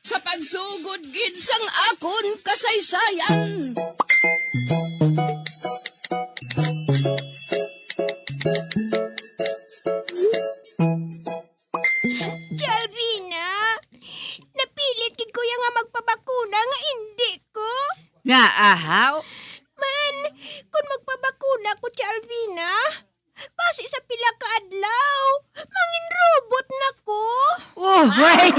sa pagsugod gid sang akon kasaysayan. Jalvina, napilit gid ko nga magpabakuna nga hindi ko. Nga ahaw? Man, kung magpabakuna ko, Jalvina, basi sa pila ka adlaw, mangin robot na ko. Oh, wait.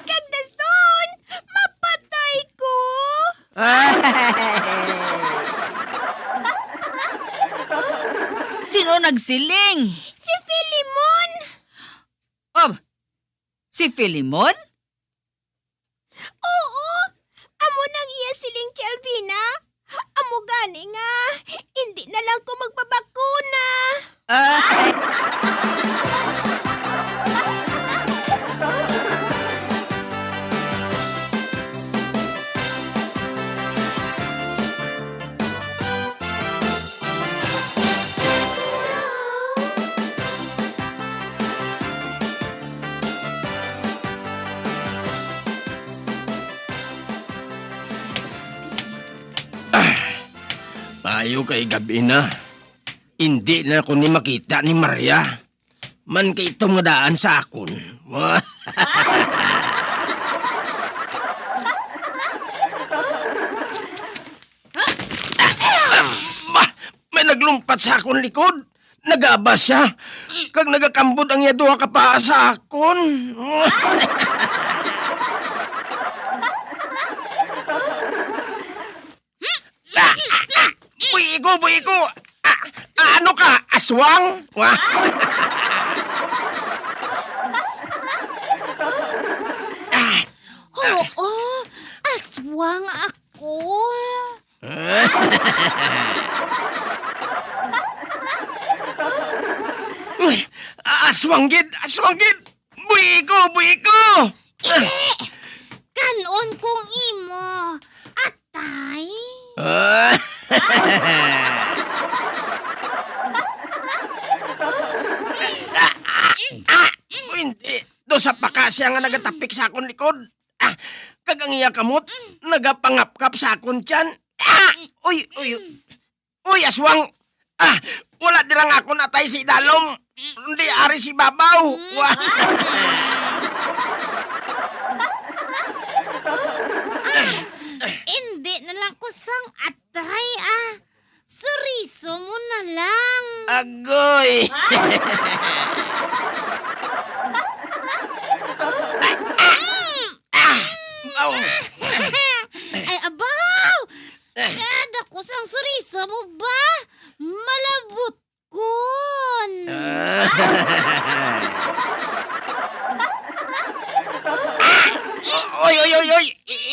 Kagdason, mapatay ko. Sino nagsiling? Si Filimon. Oh, si Filimon? Oo, amo nang iya siling Jalvina. Amo gani nga, hindi na lang ko magpabakuna. Mayo kay gabi na. Hindi na ako ni makita ni Maria. Man kay itong daan sa akon. May naglumpat sa akon likod. Nagabas siya. Kag nagakambod ang yaduha ka pa sa akon. Buy ko! Ano ka? Aswang? Oo, aswang ako. Aswang gid! Buy ko! Kanon kong imo. Atay. Hindi. Do sa pakasya nga nagatapik sa akon likod. Kag ang iya kamot, nagapangapkap sa akon tiyan. Uy, aswang! Wala dilang ako natay si Dalom. Hindi ari si Babaw. Hindi na lang ko sang atay Suriso mo na lang. Agoy! Ay, abaw! Kada ko sang suriso mo ba? Malabot kun. Oy!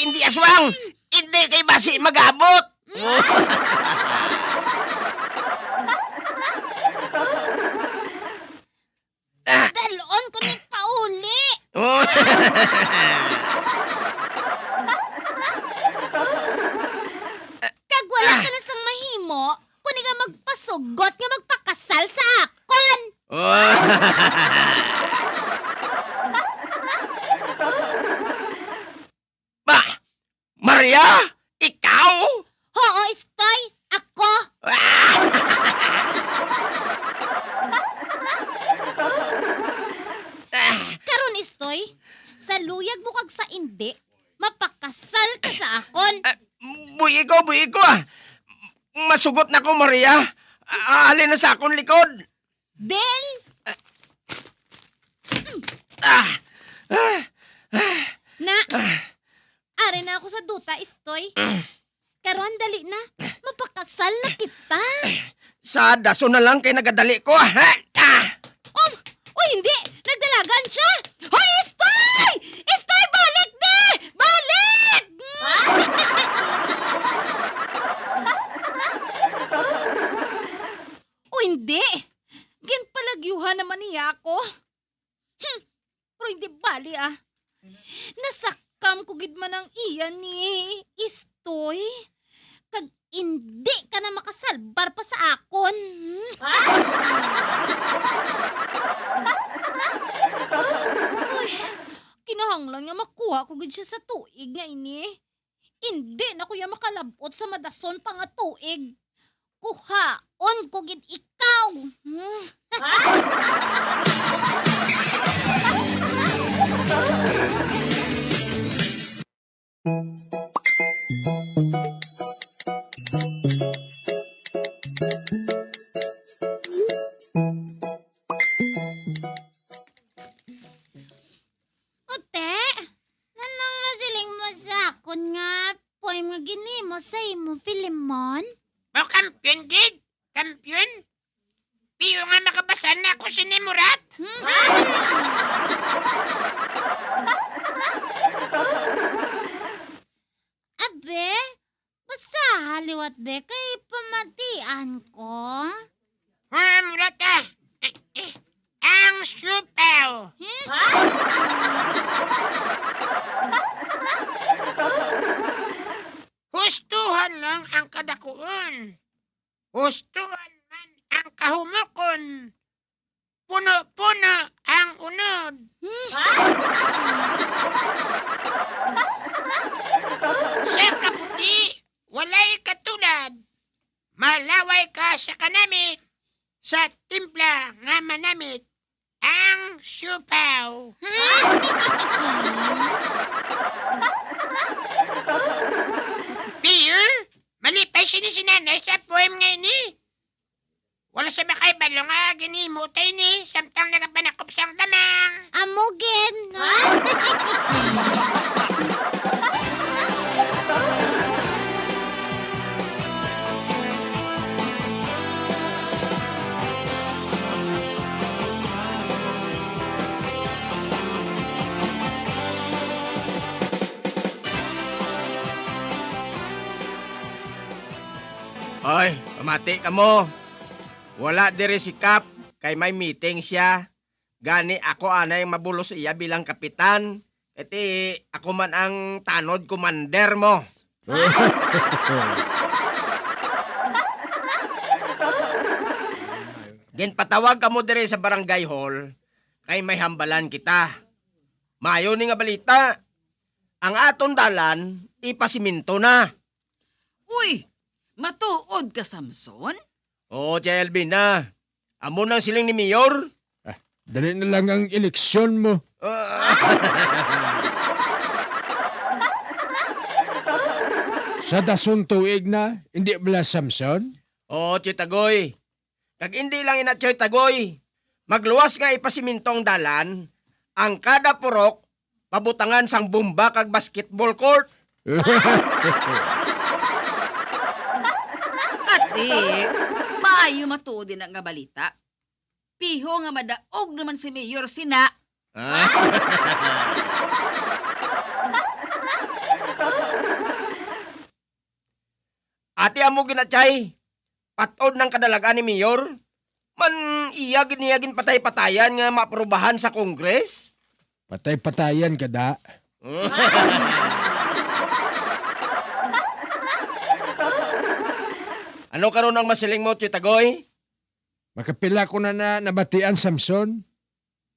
Hindi aswang! Hindi kay basi magabot! Daloon ko ni pauli. Kag wala ka na sang mahimo, kuni nga magpasugot nga magpakasal sa akon. Maria? Ikaw? Oo, Istoy, ako. Karon Istoy, sa luyag mo kag sa indi, mapakasal ka sa akon. Buhi ko. Masugot na ko, Maria. Alin na sa akong likod. Del, na, ari na ako sa duta, Istoy. Karon dali na, mapakasal na kita. Sa daso na lang kay nagadali ko. Uy, hindi! Nagdalagan siya! Hoy, Istoy! Istoy, balik de! Balik! O hindi! Ginpalagyuhan naman niya ako. Pero hindi bali Nasakam ko gid man ang iya ni Istoy. Kag hindi ka na makasalbar pa sa akon. Nakuha ko gid siya sa tuig nga ini. Hindi na kuya makalabot sa madason pa nga tuig. Kuhaon ko gid ikaw. Ote, nanang masiling mo sa akon nga poem nga ginimo sa imo, Filimon? O kampiyon, gid. Kampiyon. Piyo nga makabasa na ako sinimurat. Abe, basta haliwat be kay pamatian ko. Murat ah. Ang supaw. Hustuhan lang ang kadakuon. Hustuhan man ang kahumukon. Puno-puno ang unod. Sa kaputi, walay katulad. Malaway ka sa kanamit. Sa timpla nga manamit. Ang supaw. Piyo, malipay siya ni sinanay sa poem nga ini. Wala sa bakay balong nga ginimutay ni samtang nagapanakop siyang damang. Amugin, ha? Oy, pamati ka mo. Wala diri si Kap, kay may meeting siya. Gani ako anay mabulos iya bilang kapitan. Iti ako man ang tanod commander mo. Ginpatawag ka mo diri sa barangay hall, kay may hambalan kita. Mayo ni nga balita. Ang aton dalan, ipasiminto na. Uy, matuod ka, Samson? Oo, Tia Elvina. Amo nang siling ni Mayor. Dali na lang ang eleksyon mo. Sa dason tuig na, hindi bala Samson? Oo, Chitagoy. Kag hindi lang ina Chitagoy. Magluwas nga ipasimintong dalan, ang kada purok, pabutangan sang bomba kag basketball court. Ate, maayo matuod din ang nga balita. Piho nga madaog naman si Mayor sina. Ate amo ginatsyay, patod ng kadalagan ni Mayor, man iya giniyagin patay-patayan nga maaprubahan sa Kongres. Patay-patayan ka da. Ano karon ang masiling mo, Chitagoy? Makapila ko na nabatian Samson.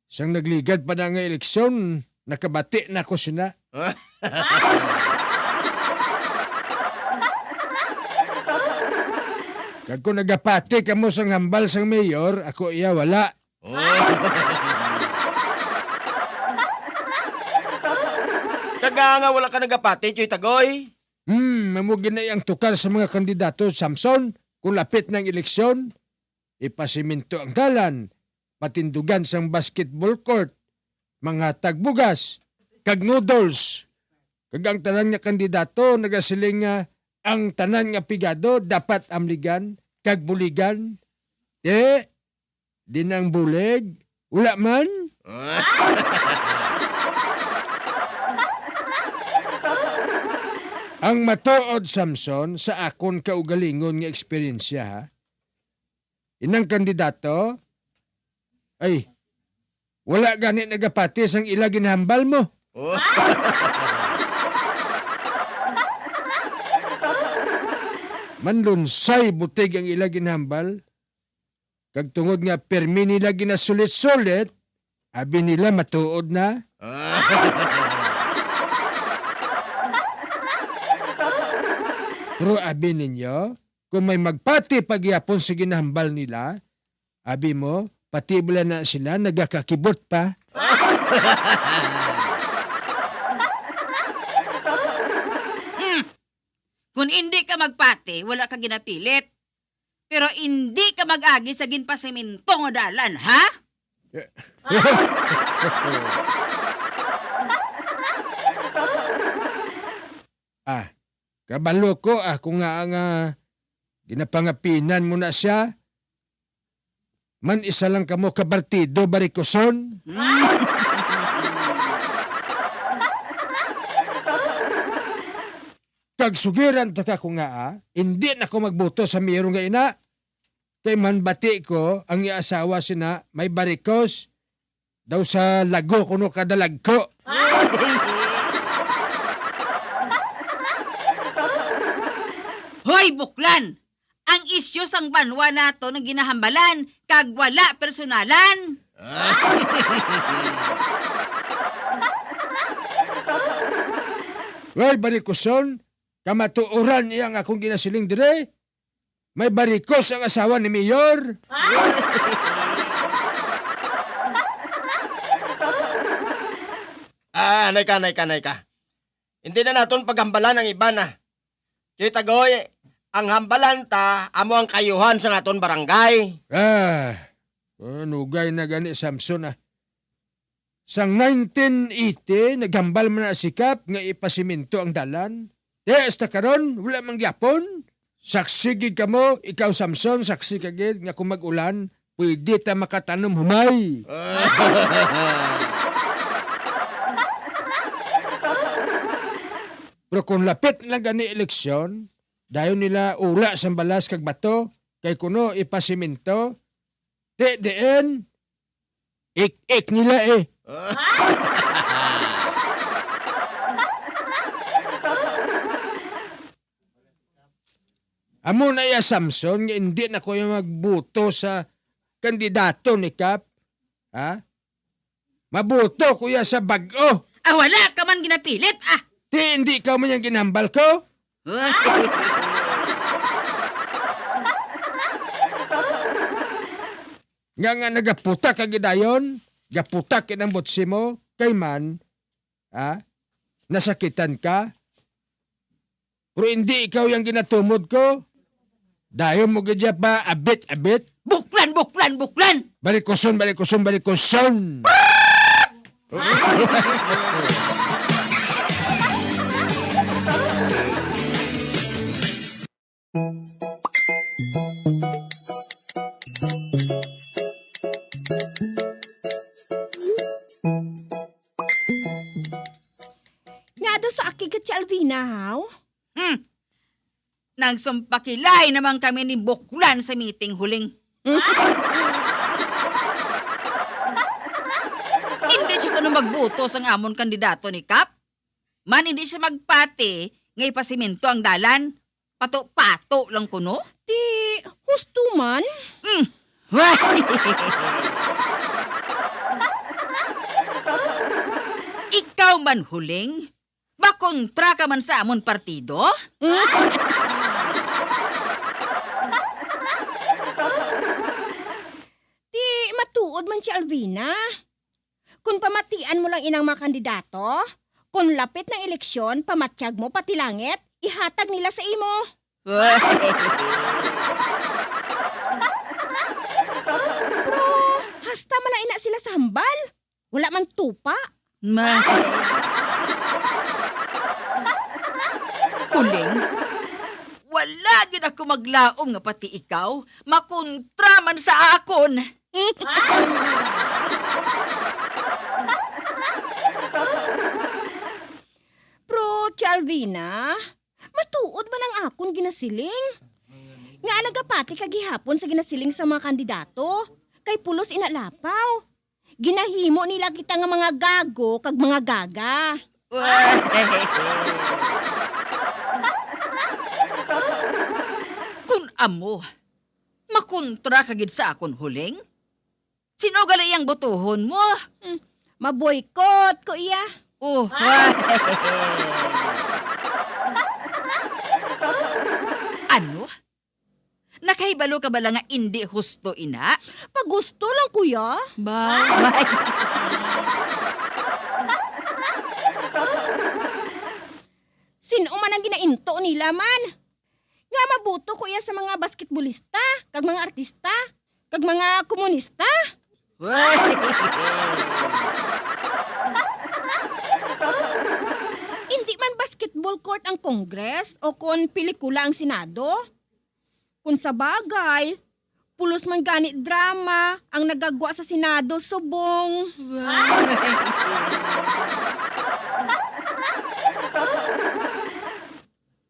Sang nagligad pa na nga eleksyon, nakabati na ko sina. Kag kung nagapati ka mo sang hambal sang mayor, ako iya wala. Kaga nga wala ka nagapati, Chitagoy. Mamugin na ang tukar sa mga kandidato, Samson, kung lapit ng eleksyon. Ipasiminto ang dalan, patindugan sang basketball court, mga tagbugas, kag noodles. Kag ang tanan nga kandidato, nagasiling nga ang tanan nga pigado dapat amligan, kag buligan. Di nang bulig, wala man. Ang matuod, Samson, sa akon kaugalingon nga eksperyensya, ha? Inang kandidato, ay, wala gani nagapati sang ila ginhambal mo. Manlunsay butig ang ila ginhambal. Kag tungod nga permi nila ginasulit-sulit, abi nila matuod na. Pero abi ninyo, kung may magpati pagyapon sa ginahambal nila, abi mo, pati bula na sila nagakakibot pa. Kung hindi ka magpati, wala ka ginapilit. Pero hindi ka mag-agi sa ginpasimento nga dalan, ha? Kabalo ko kung nga ginapangapinan mo na siya. Man isa lang kamo kabartido, barikoson. Kag sugiran ta ka ko nga hindi na ko magboto sa mayor nga ina. Kay man bati ko ang iasawa sina may barikos daw sa lago kuno kadalag ko. Hoy, buklan! Ang isyu sang banwa nato ng ginahambalan, kag wala personalan. Well, barikoson, kamatuoran niya ang akong ginasiling dire. May barikos ang asawa ni Mayor. Anay ka. Hindi na naton paghambalan ang iba na. Kaya tagoy, ang hambalan ta, amo ang kayuhan sa naton barangay. Nugay na gani Samson Sang 1980, naghambal man na sikap nga ipasiminto ang dalan. Hasta karon wala mang gyapon. Saksigid ka mo, ikaw Samson, saksi kagid nga kung mag-ulan, pwede ta makatanom humay. Pero kung lapit na gani eleksyon, dayon nila ula sa balas kag bato, kay kuno ipasiminto, deen, ik nila Amo na ya Samson, nga hindi na ko yung magbuto sa kandidato ni Kap. Mabuto kuya sa bag-o. Wala ka man ginapilit, Hindi ikaw man yung ginambal ko. Nga nagaputa ka gidayon, gaputa kinang butsi mo, kay man, nasakitan ka. Pero hindi ikaw yung ginatumod ko. Dayon mo gadya pa, abit. Buklan! Balikoson. Nga daw sa akin ka si Alvina, haw? Nagsumpakilay naman kami ni Buklan sa meeting huling. Hindi siya kuno magbuto sa amon kandidato ni Kap. Man hindi siya magpati, nga ipasiminto ang dalan. Pato-pato lang kuno. Di, husto man? Ikaw man huling? Bakontra ka man sa amon partido? Di, matuod man si Alvina. Kung pamatian mo lang inang mga kandidato, kung lapit ng eleksyon, pamatsyag mo pati langit, ihatag nila sa imo. Pero, hasta malaina sila sa hambal. Wala man tupa. Huling? Wala gid ako maglaom nga pati ikaw. Makontra man sa akon. Pero, si Alvina, matuod man ang akon ginasiling. Nga nagapati kagihapon sa ginasiling sa mga kandidato. Kay pulos inalapaw. Ginahimo nila kita nga mga gago kag mga gaga. Kun amo, makontra ka gid sa akon huling? Sino gali ang botohon mo? Maboykot ko iya. Ano? Nakahibalo ka ba lang nga hindi husto ina? Pag gusto lang, kuya. Bye. Sino man ang ginainto nila man? Nga mabuto, kuya, sa mga basketballista, kag mga artista, kag mga komunista. Hindi man basketball court ang Congress o kon pelikula ang Senado. Kung sa bagay, pulos man ganit drama ang nagagwa sa Senado, subong.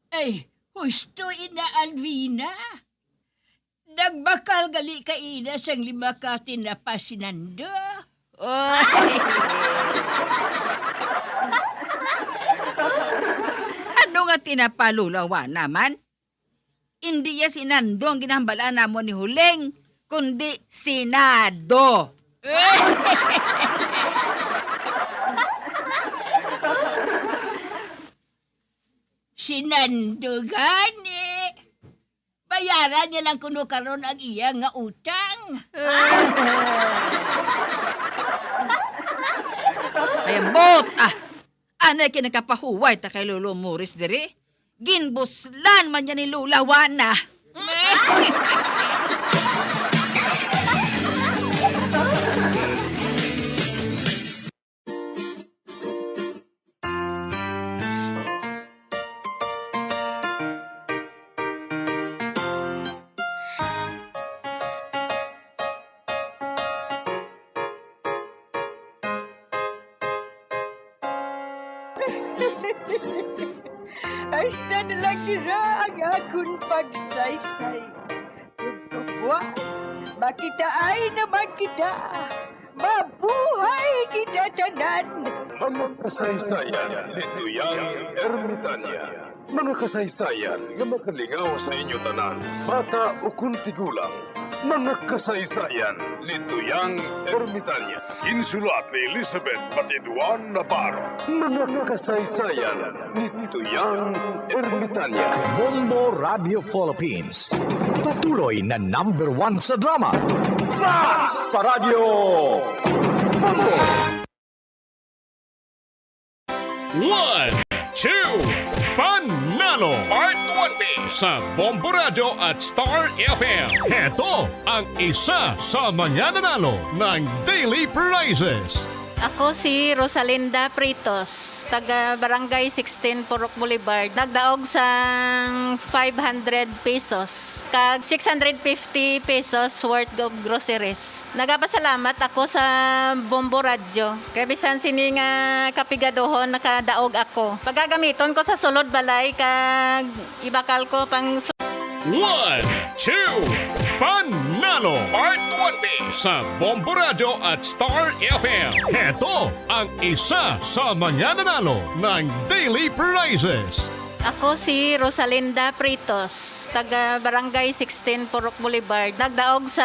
Ay, husto ina Alvina. Nagbakal gali ka ina sang 5 ka tinapasinando. Ano nga tinapalulawa naman? Hindi ya sinando ang ginambalaan namo ni Huling, kundi Senado. Sinando gani. Bayaran niya lang kuno karon ang iya nga utang. Ayambot, anay kinakapahuway ta kay Lolo Morris diri. Ginbuslan man niya ni Lula Wana. Hasta na lang kira ang akong pagsaysay. Buwan, makitaan naman kita. Mabuhay kita tanan. Mga kasaysayan ni Tuyang Ermitanya. Mga kasaysayan nga makalingaw sa inyo tanan, bata o kuntigulang. Mga kasaysayan ni Tuyang Ermitanya. Insulat ni Elizabeth Batiduan Navarro. Mga kasaysayan ni Tuyang Ermitanya. Bombo Radio Philippines. Patuloy na #1 sa drama. Flash sa Radio Bombo! 1, 2, Panalo Part 1B sa Bombo Radio at Star FM. Heto ang isa sa mananalo ng daily prizes. Ako si Rosalinda Pritos, taga Barangay 16 Purok Boulevard. Nagdaog sa 500 pesos, kag 650 pesos worth of groceries. Nagapasalamat ako sa Bombo Radio. Kaya bisan sini nga kapigadohon nakadaog ako. Pagagamiton ko sa sulod balay, kag ibakal ko pang 1, 2, Panalo Part 1B sa Bombo Radio at Star FM. Heto ang isa sa mananalo ng daily prizes. Ako si Rosalinda Pritos, taga Barangay 16 Purok Boulevard. Nagdaog sa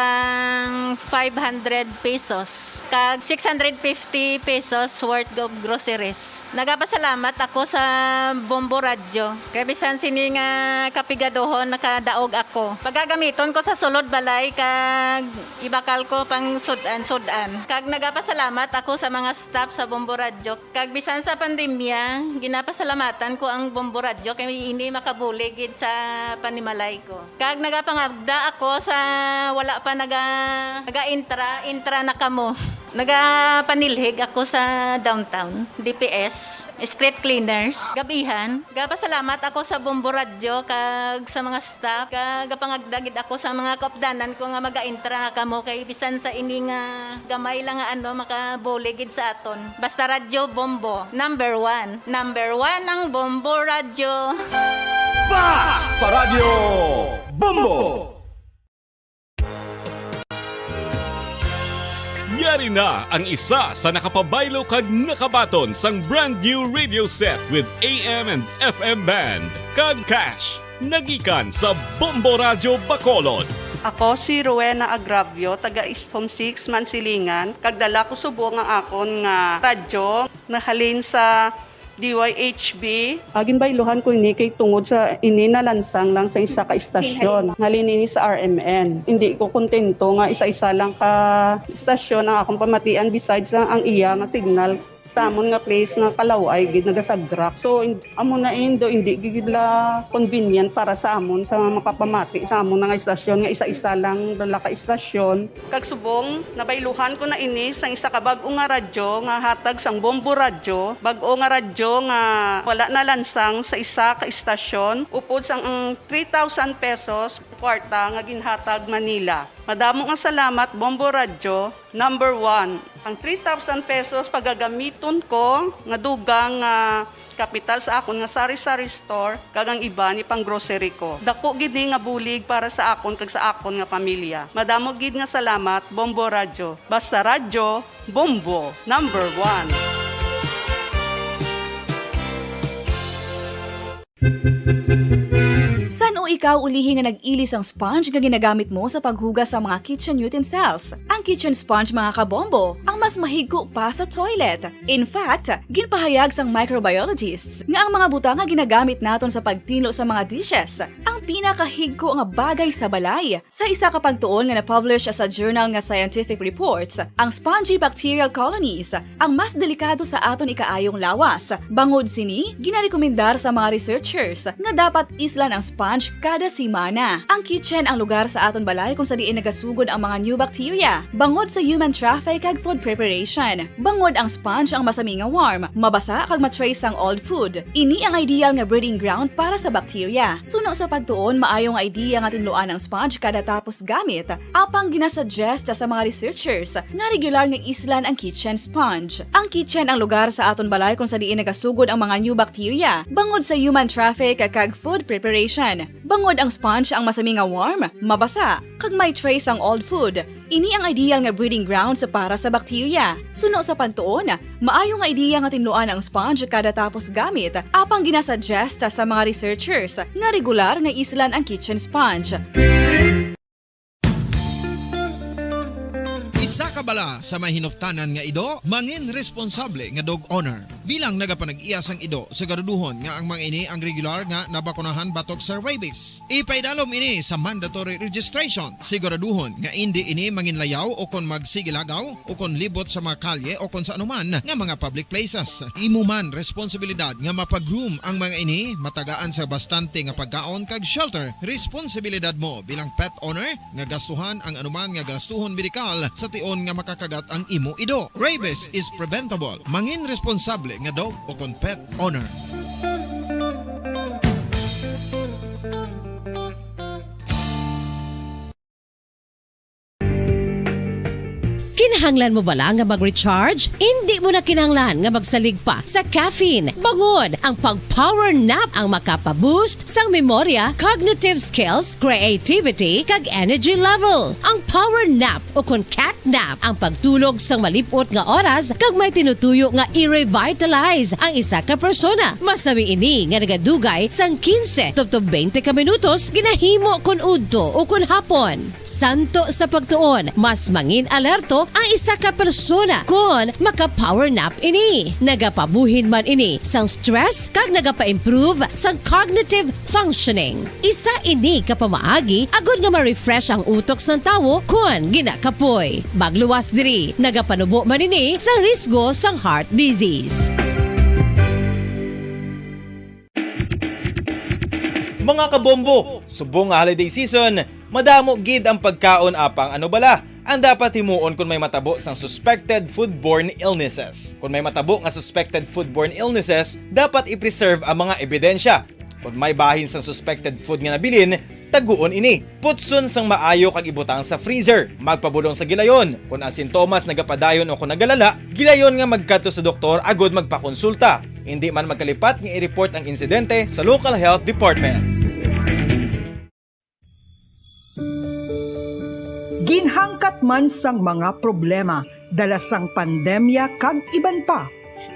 500 pesos, kag 650 pesos worth of groceries. Nagapasalamat ako sa Bombo Radio. Kaya bisan sini nga kapigadohon nakadaog ako. Pagagamiton ko sa sulod balay, kag ibakal ko pang sudan. Kag nagapasalamat ako sa mga staff sa Bombo Radio. Kag bisan sa pandemya, ginapasalamatan ko ang Bombo Radio kay ini makabuligid sa panimalay ko. Kag nagapangabda ako sa wala pa naga-intra na kamo. Nagapanilhig ako sa downtown, DPS, street cleaners, gabihan. Gapasalamat ako sa Bombo Radio kag sa mga staff. Kag pangagdagid ako sa mga kaupdanan ko nga maga-intra na kamo kay bisan sa ini nga gamay lang nga makabuligid sa aton. Basta Radio Bombo, #1. #1 ang Bombo Radio. Flash sa Radio Bombo! Yari na ang isa sa nakapabaylo kag nakabaton sang brand new radio set with AM and FM band. Kag cash, nagikan sa Bombo Radio Bacolod. Ako si Rowena Agravio, taga Istom 6, Mansilingan. Kagdala ko subo nga akon nga radyo, nahalin sa DYHB. Agin bayluhan ko ini kay tungod sa ini nalansang lang sa isa ka istasyon. Nalinini sa RMN. Hindi ko kontento nga isa-isa lang ka istasyon ang akong pamatian besides lang ang iya nga signal sa amon nga place nga Kalaway gid nagasagrak. So amo na indo hindi gid la convenient para sa amon sa makapamati sa amon nga istasyon nga isa-isa lang dala ka istasyon. Kag subong nabayluhan ko na ini sang isa ka bag-o nga radyo nga hatag sang Bombo Radyo. Bag-o nga radyo nga wala na lansang sa isa ka istasyon. Upod sang 3,000 pesos kwarta nga ginhatag Manila. Madamo nga salamat Bombo Radyo. Number 1, ang 3,000 pesos pagagamiton ko nga dugang kapital sa akon nga sari-sari store kag ang iba ni pang grocery ko. Dako gid ni nga bulig para sa akon kag sa akon nga pamilya. Madamo gid nga salamat Bombo Radyo. Basta radyo, Bombo. Number 1. San o ikaw ulihi nga nag-ilis ang sponge nga ginagamit mo sa paghugas sa mga kitchen utensils? Ang kitchen sponge mga kabombo, ang mas mahigko pa sa toilet. In fact, ginpahayag sang microbiologists nga ang mga butang nga ginagamit naton sa pagtilo sa mga dishes ang pinakahigko nga bagay sa balay. Sa isa ka pagtuon nga na-publish sa journal nga Scientific Reports, ang spongy bacterial colonies ang mas delikado sa aton ikaayong lawas. Bangod sini, ginarekomendar sa mga researchers nga dapat islan ang sponge kada simana. Ang kitchen ang lugar sa aton balay kung sa diin nagasugod ang mga new bacteria. Bangod sa human traffic kag food preparation. Bangod ang sponge ang masami nga warm, mabasa kag matrace ang old food. Ini ang ideal nga breeding ground para sa bacteria. Suno sa pagtuon, maayong idea nga tinluan ang sponge kada tapos gamit. Apang ginasuggest sa mga researchers nga regular nga islan ang kitchen sponge. Ang kitchen ang lugar sa aton balay kung sa diin nagasugod ang mga new bacteria. Bangod sa human traffic kag food preparation. Bangod ang sponge ang masami nga warm, mabasa, kag may trace ang old food. Ini ang ideal nga breeding ground sa para sa bacteria. Suno sa pagtuon, maayo nga ideya nga tinluan ang sponge kada tapos gamit, apang ginasuggest sa mga researchers nga regular nga islan ang kitchen sponge. Isa ka bala sa mahinuptanan nga ido, mangin responsable nga dog owner. Bilang nagapanag-iyas ang ido, siguraduhon nga ang mga ini ang regular nga nabakunahan batok sa rabies. Ipaidalom ini sa mandatory registration. Siguraduhon nga hindi ini manginlayaw o kon magsigilagaw o kon libot sa mga kalye o kon sa anuman nga mga public places. Imo man responsibilidad nga mapag-groom ang mga ini, matagaan sa bastante nga pagkaon kag shelter. Responsibilidad mo bilang pet owner nga gastuhan ang anuman nga gastuhon medikal sa tion nga makakagat ang imo ido. Rabies is preventable. Mangin responsable nga dog o kon pet owner. Kinahanglan mo bala nga mag-recharge? Hindi mo na kinahanglan nga magsalig pa sa caffeine. Bangod, ang pag-power nap ang makapaboost sang memorya, cognitive skills, creativity, kag energy level. Ang power nap o kon cat nap ang pagtulog sang malipot nga oras kag may tinutuyo nga i-revitalize ang isa ka persona. Masami ini nga nagadugay sang 15 tubtob 20 ka minutos ginahimo kun udto o kun hapon. Santo sa pagtuon, mas mangin alerto ang isa ka persona kung maka-power nap ini. Nagapabuhin man ini sang stress kag nagapa-improve sang cognitive functioning. Isa ini kapamaagi agud nga ma-refresh ang utok sang tawo kung ginakapoy. Magluwas diri, nagapanubo man ini sa risgo sang heart disease. Mga kabombo, subong nga holiday season, madamo gid ang pagkaon apang ano bala ang dapat himuon kung may matabo sang suspected foodborne illnesses. Kung may matabo nga suspected foodborne illnesses, dapat i-preserve ang mga ebidensya. Kung may bahin sang suspected food nga nabilin, taguon ini. Putson sang maayo kag ibutang sa freezer. Magpabulong sa gilayon. Kung ang sintomas nagapadayon o kung nagalala, gilayon nga magkadto sa doktor agud magpakonsulta. Hindi man magkalipat nga i-report ang insidente sa local health department. Ginhangkat man sang mga problema dala sang pandemya kag iban pa.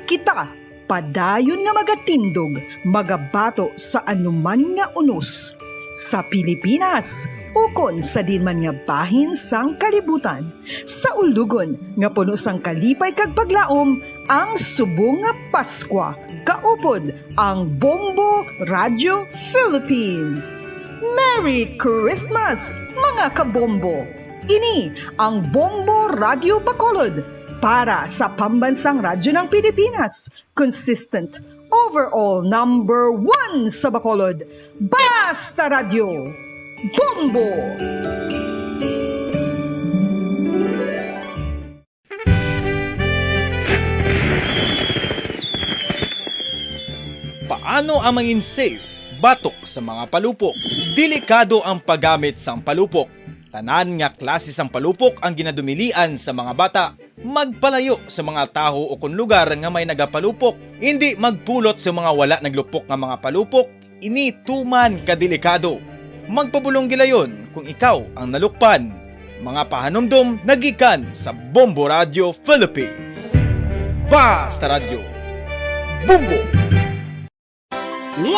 Kita padayon nga magatindog, magabato sa anuman nga unos. sa Pilipinas ukon sa dinman nga bahin sang kalibutan. Sa ulugon nga puno sang kalipay kag paglaom ang subong nga Paskwa. Kaupod ang Bombo Radio Philippines. Merry Christmas mga kabombo! Ini ang Bombo Radio Bacolod para sa pambansang radyo ng Pilipinas. Consistent, overall number 1 sa Bacolod. Basta Radio! Bombo! Paano ang mangin safe batok sa mga palupok? Delikado ang paggamit sang palupok. Tanan nga klase sang palupok ang ginadumilian sa mga bata. Magpalayo sa mga taho o kung lugar nga may nagapalupok. Hindi magpulot sa mga wala naglupok nga mga palupok. Ini tuman kadelikado. Magpabulong gilayon kung ikaw ang nalukpan. Mga pahanumdum nagikan sa Bombo Radio Philippines. Basta Radio Bombo! 1,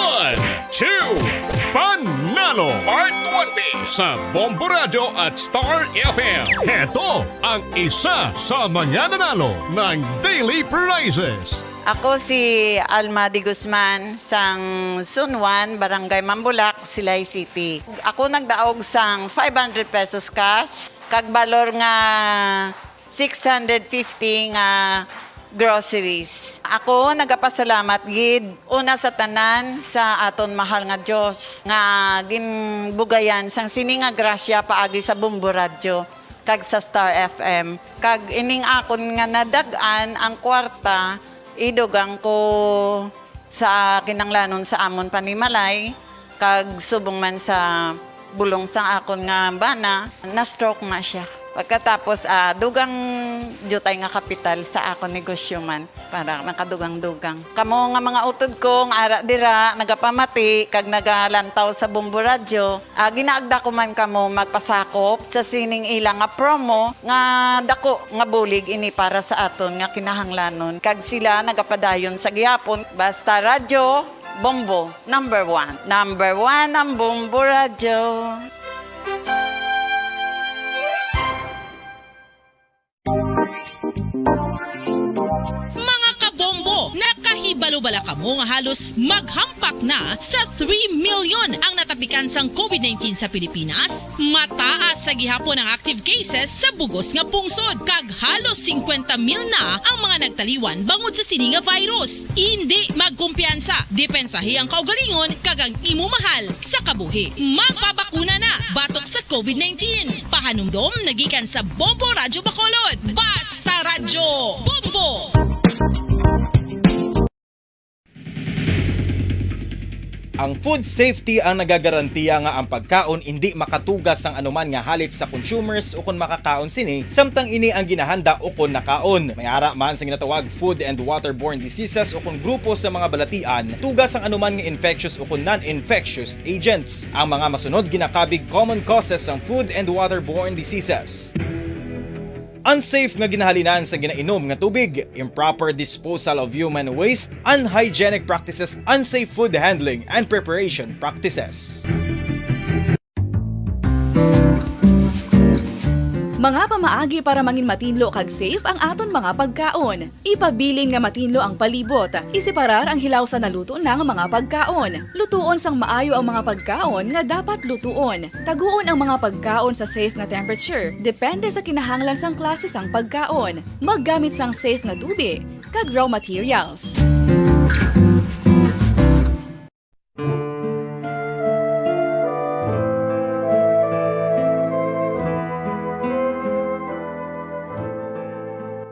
2, Panalo Part 1B sa Bombo Radio at Star FM. Ito ang isa sa mga nanalo ng Daily Prizes. Ako si Alma de Guzman sang Sunwan, Barangay Mambulak, Silay City. Ako nagdaog sang 500 pesos cash, kag balor nga 650 nga groceries. Ako nagapasalamat gid una sa tanan sa aton mahal nga Dios nga ginbugayan sang sini nga grasya paagi sa Bombo Radio kag sa Star FM. Kag ining akon nga nadagan ang kwarta idugang ko sa kinanglanon sa amon panimalay kag subong man sa bulong sa akon nga bana na stroke na siya. Pagkatapos, dugang jutay nga kapital sa akong negosyo man para nakadugang-dugang. Kamo nga mga utod ko, nga ara dira, nagapamati, kag nagalantaw sa Bombo Radio, ginaagda ko man kamo magpasakop sa sining ilang nga promo, nga dako nga bulig ini para sa aton nga kinahanglanon. Kag sila nagapadayon sa gihapon, basta Radio Bombo, number 1. Number 1 ang Bombo Radio. Nakahibalo-bala kamo nga halos maghampak na sa 3 million ang natapikan sang COVID-19 sa Pilipinas. Mataas sa gihapon ang active cases sa bugos nga pungsod kag halos 50,000 na ang mga nagtaliwan bangod sa sini nga virus. Hindi magkumpiyansa, depensahi ang kaugalingon kag ang imo mahal sa kabuhi. Magpabakuna na batok sa COVID-19. Pahanumdom nagikan sa Bombo Radio Bacolod. Basta Radio Bombo! Ang food safety ang nagagarantiya nga ang pagkaon hindi makatugas ang anuman nga halit sa consumers o kung makakaon sini, samtang ini ang ginahanda o kung nakaon. May ara man sa ginatawag food and waterborne diseases o kung grupo sa mga balatian, tugas ang anuman nga infectious o kung non-infectious agents. Ang mga masunod ginakabig common causes ng food and waterborne diseases: unsafe nga ginahalinan sa ginainom nga tubig, improper disposal of human waste, unhygienic practices, unsafe food handling and preparation practices. Mga pamaagi para mangin matinlo kag safe ang aton mga pagkaon. Ipabilin nga matinlo ang palibot. Isiparar ang hilaw sa naluto ng mga pagkaon. Lutuon sang maayo ang mga pagkaon nga dapat lutuon. Taguon ang mga pagkaon sa safe nga temperature. Depende sa kinahanglan sang klase sang pagkaon. Maggamit sang safe nga tubig kag raw materials.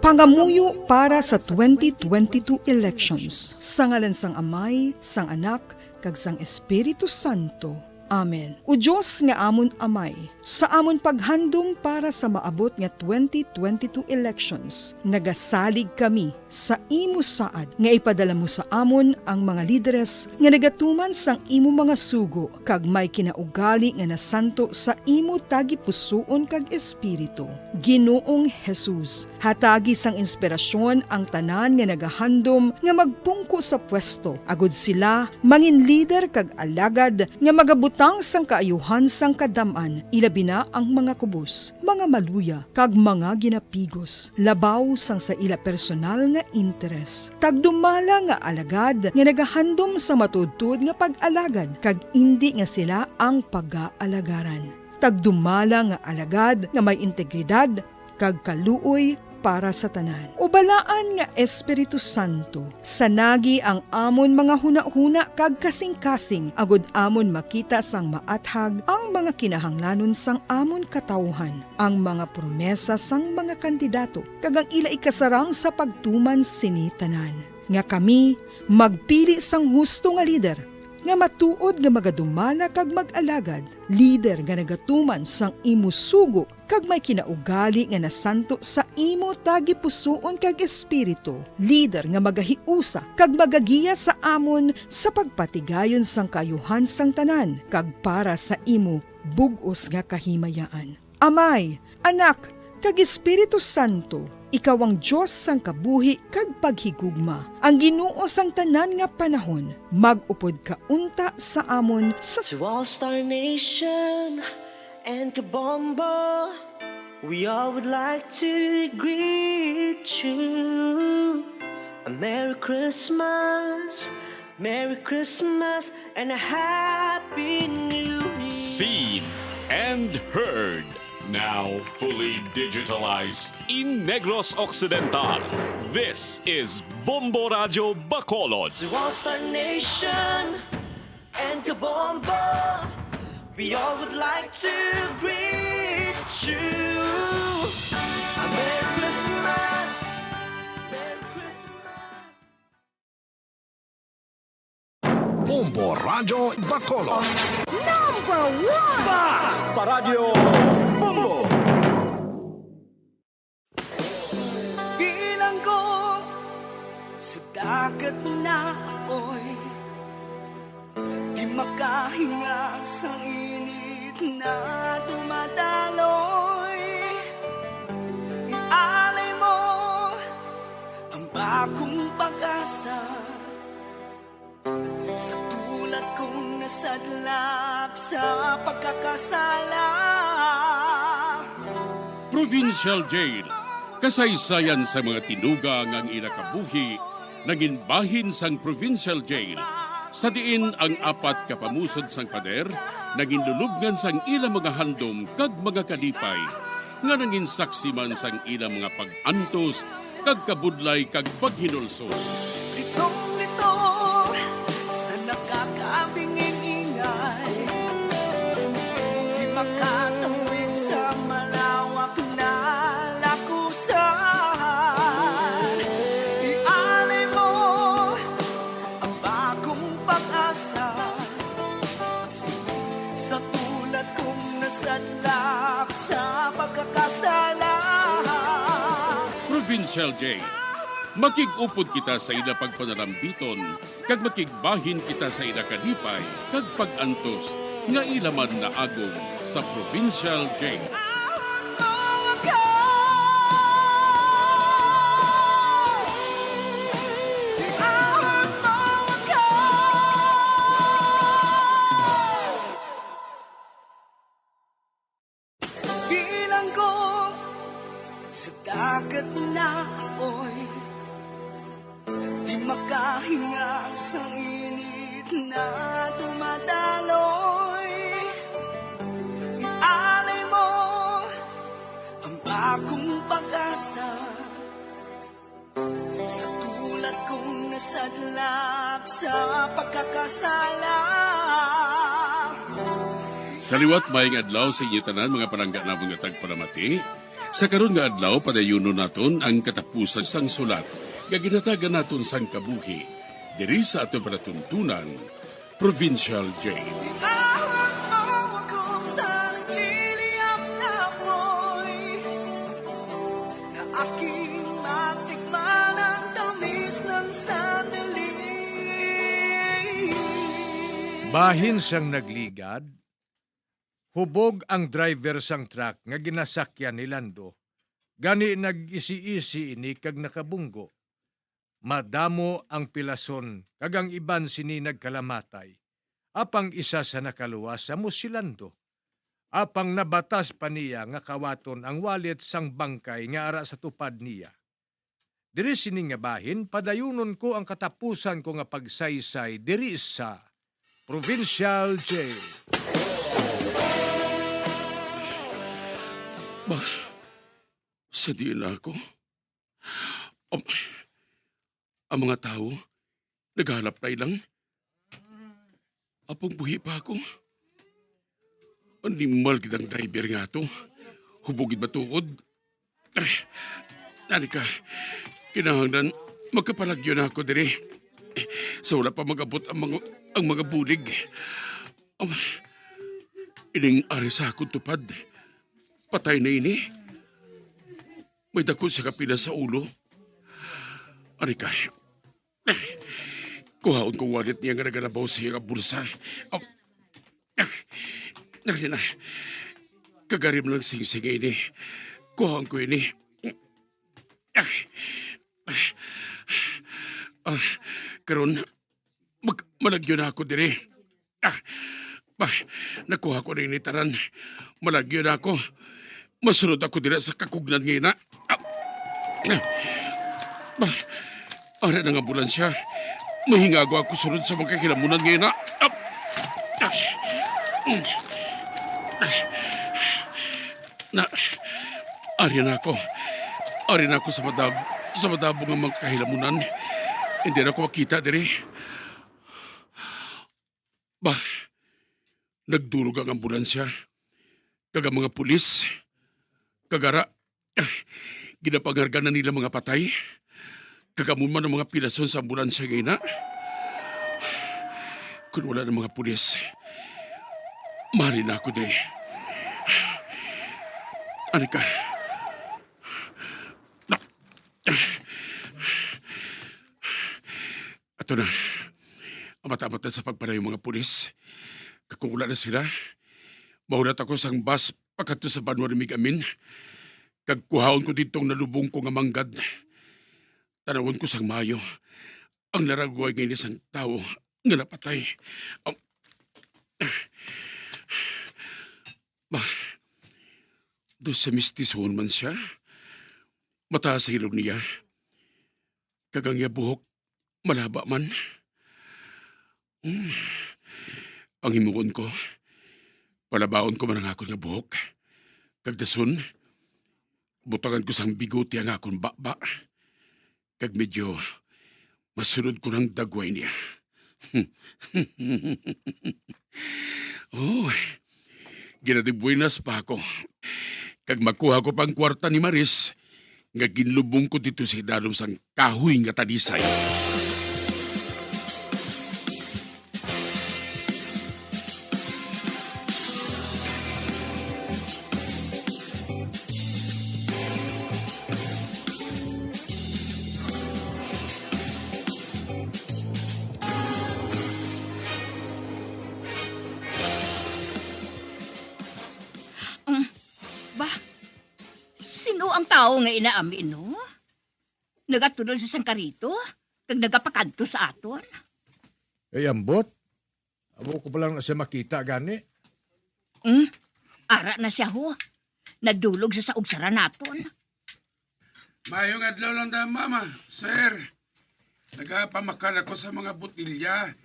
Pangamuyo para sa 2022 elections. Sa ngalan sang Amay, sang Anak, kag sang Espiritu Santo. Amen. O Diyos nga amon Amay, sa amon paghandom para sa maabot nga 2022 elections, nagasalig kami sa imo saad nga ipadala mo sa amon ang mga lideres nga nagatuman sang imo mga sugo kag may kinaugali nga nasanto sa imo tagipusoon kag espiritu. Ginoong Jesus, hatagi sang inspirasyon ang tanan nga nagahandom nga magpungko sa pwesto, agud sila mangin lider kag alagad nga magabutan Samtang sang kaayuhan sang kadaman, ilabi na ang mga kubos, mga maluya, kag mga ginapigos, labaw sang sa ila personal nga interes. Tagdumala nga alagad nga nagahandom sa matudtud nga pag-alagad, kag indi nga sila ang pag-aalagaran. Tagdumala nga alagad nga may integridad, kag kaluoy para sa tanan. Ubalaan nga Espiritu Santo, sanagi ang amon mga huna-huna kag kasing-kasing, agod amon makita sang maathag ang mga kinahanglanon sang amon katawhan, ang mga promesa sang mga kandidato, kag ang ila ikasarang sa pagtuman sini tanan. Nga kami magpili sang husto nga lider, nga matuod nga magadumala kag mag-alagad, lider nga nagatuman sang imo sugo kag may kinaugali nga nasanto sa imo tagi pusoon kag espiritu, lider nga magahiusa kag magagiya sa amon sa pagpatigayon sang kayuhan sang tanan kag para sa imo bug-os nga kahimayaan. Amay, Anak, kag Espiritu Santo, ikaw ang Diyos sang kabuhi kag paghigugma. Ang Ginoo sang tanan nga panahon, mag-upod ka unta sa amon sa To all Star Nation and Kabombo, we all would like to greet you. A Merry Christmas, Merry Christmas, and a Happy New Year. Seen and heard. Now fully digitalized in Negros Occidental. This is Bombo Radio Bacolod. To all Star Nation and Kabombo, we all would like to greet you. A Merry Christmas, Merry Christmas. Bombo Radio Bacolod. Number 1! Basta Radio Bombo! Bilang ko sa dagat na apoy, di makahinga sa init na dumadaloy. Ialay mo ang bagong pag-asa sa tulad kong nasadlak sa pagkakasala. Provincial Jail, kasaysayan sa mga tinuga ngang inakabuhi, naging bahin sang Provincial Jail. Sa diin ang apat kapamusod sang pader, naging lulubngan sang ilang mga handom kag mga kalipay, nga naging saksi man sang ilang mga pag-antos, kag kabudlay kag paghinulso. Litong-lito sa nakakabinging ingay, di makatawid sa malawak na lakusan. Ialay mo ang bagong pag-asa sa tulad kong nasadlak sa pagkakasala. Provincial Jail, makig-upod kita sa ila pagpanalambiton, kag makigbahin kita sa ila kalipay, kag pag-antos, nga ilaman na agong sa Provincial Jail. Bilang ko sa dagat na apoy, di makahinga sa init na dumadaloy. Ialay mo ang bagong pag-asa sa tulad kong nasadlak sa pagkakasala. Sa liwat maing adlaw sa inyo tanan mga panangga na mga tagparamati, sa karon nga adlaw padayuno naton ang katapusan sang sulat, gaginatagan naton sang kabuhi, diri sa aton panatuntunan, Provincial Jail. Aking matikman ang tamis ng sandali. Bahin siyang nagligad, hubog ang driver sang truck nga ginasakyan ni Lando. Gani nag-isi-isi ini kag nakabunggo. Madamo ang pilason kag ang iban sini nagkalamatay. apang isa sa nakaluwas sa musilando. Apang nabatas pa niya nga kawaton ang wallet sang bangkay nga ara sa tupad niya. Diri sining nga bahin, padayunon ko ang katapusan ko nga pagsaysay diri sa Provincial Jail. Sa diin ako. Ang mga tao, naghalap na ilang. Apong buhi pa ako. Animal kitang driver nga to. Hubugid matuod. Nani ka, kinahanglan magkapalagyo na ako diri. Sa wala pa magabot ang mga bulig. Ining ari sa akong tupad. Patay na ini. May dako sa kapila sa ulo. Ari ka, kuhaon kong wallet niya nga naganabaw sa iyang bulsa. Na, kagarim lang sing-sing ini. Kuhaon ko ini. Karon, malagyo na ako diri. Nakuha ko na initaran. Malagyo na ako. Masunod ako dira sa kakugnan ngayon na. Ara ng ambulansya. Mahingago ako sunod sa mga kilamunan ngayon na. Ari na ako. Ari na ako sa madabong ng mga kahilamunan. Hindi na ako makita diri. Nagdurog ang ambulansya. Kaga mga pulis. Kagara. Ginapangarga na nila mga patay. Kagamuman ng mga pilason sa ambulansya ngayon na. Kung wala ng mga pulis, mahali na ako diri. Anika. Ato na. Amat-amat na sa pagpala yung mga pulis. Kung wala na sila, mahulat ako sang bus pagkato sa Banwa ni Migamin. Kagkuhaon ko ditong nalubong ko nga manggad. Tanawon ko sang mayo. Ang laragway ngayon isang tao nga napatay. Doon sa mistison man siya. Mataas sa ilong niya. Kagang niya buhok, malaba man. Ang himuon ko, palabaon ko man ang akong nga buhok. Kagdason, butangan ko sang bigote ang akong baba. Kag medyo masunod ko ng dagway niya. Ginadibuinas pa ako. Kag makuha ko pang kwarta ni Maris, nga ginlubong ko dito sa hidalom sang kahoy nga tadisay. Sino ang tao nga inaamin, no? Nagatunod sa sangkarito, kag nagapakanto sa aton. Ambot. Abo ko palang siya makita, gani. Ara na siya, ho. Nagdulog sa saugsaran naton. Mayong adlaw lang da, mama. Sir, nagapamakal ako sa mga butilya.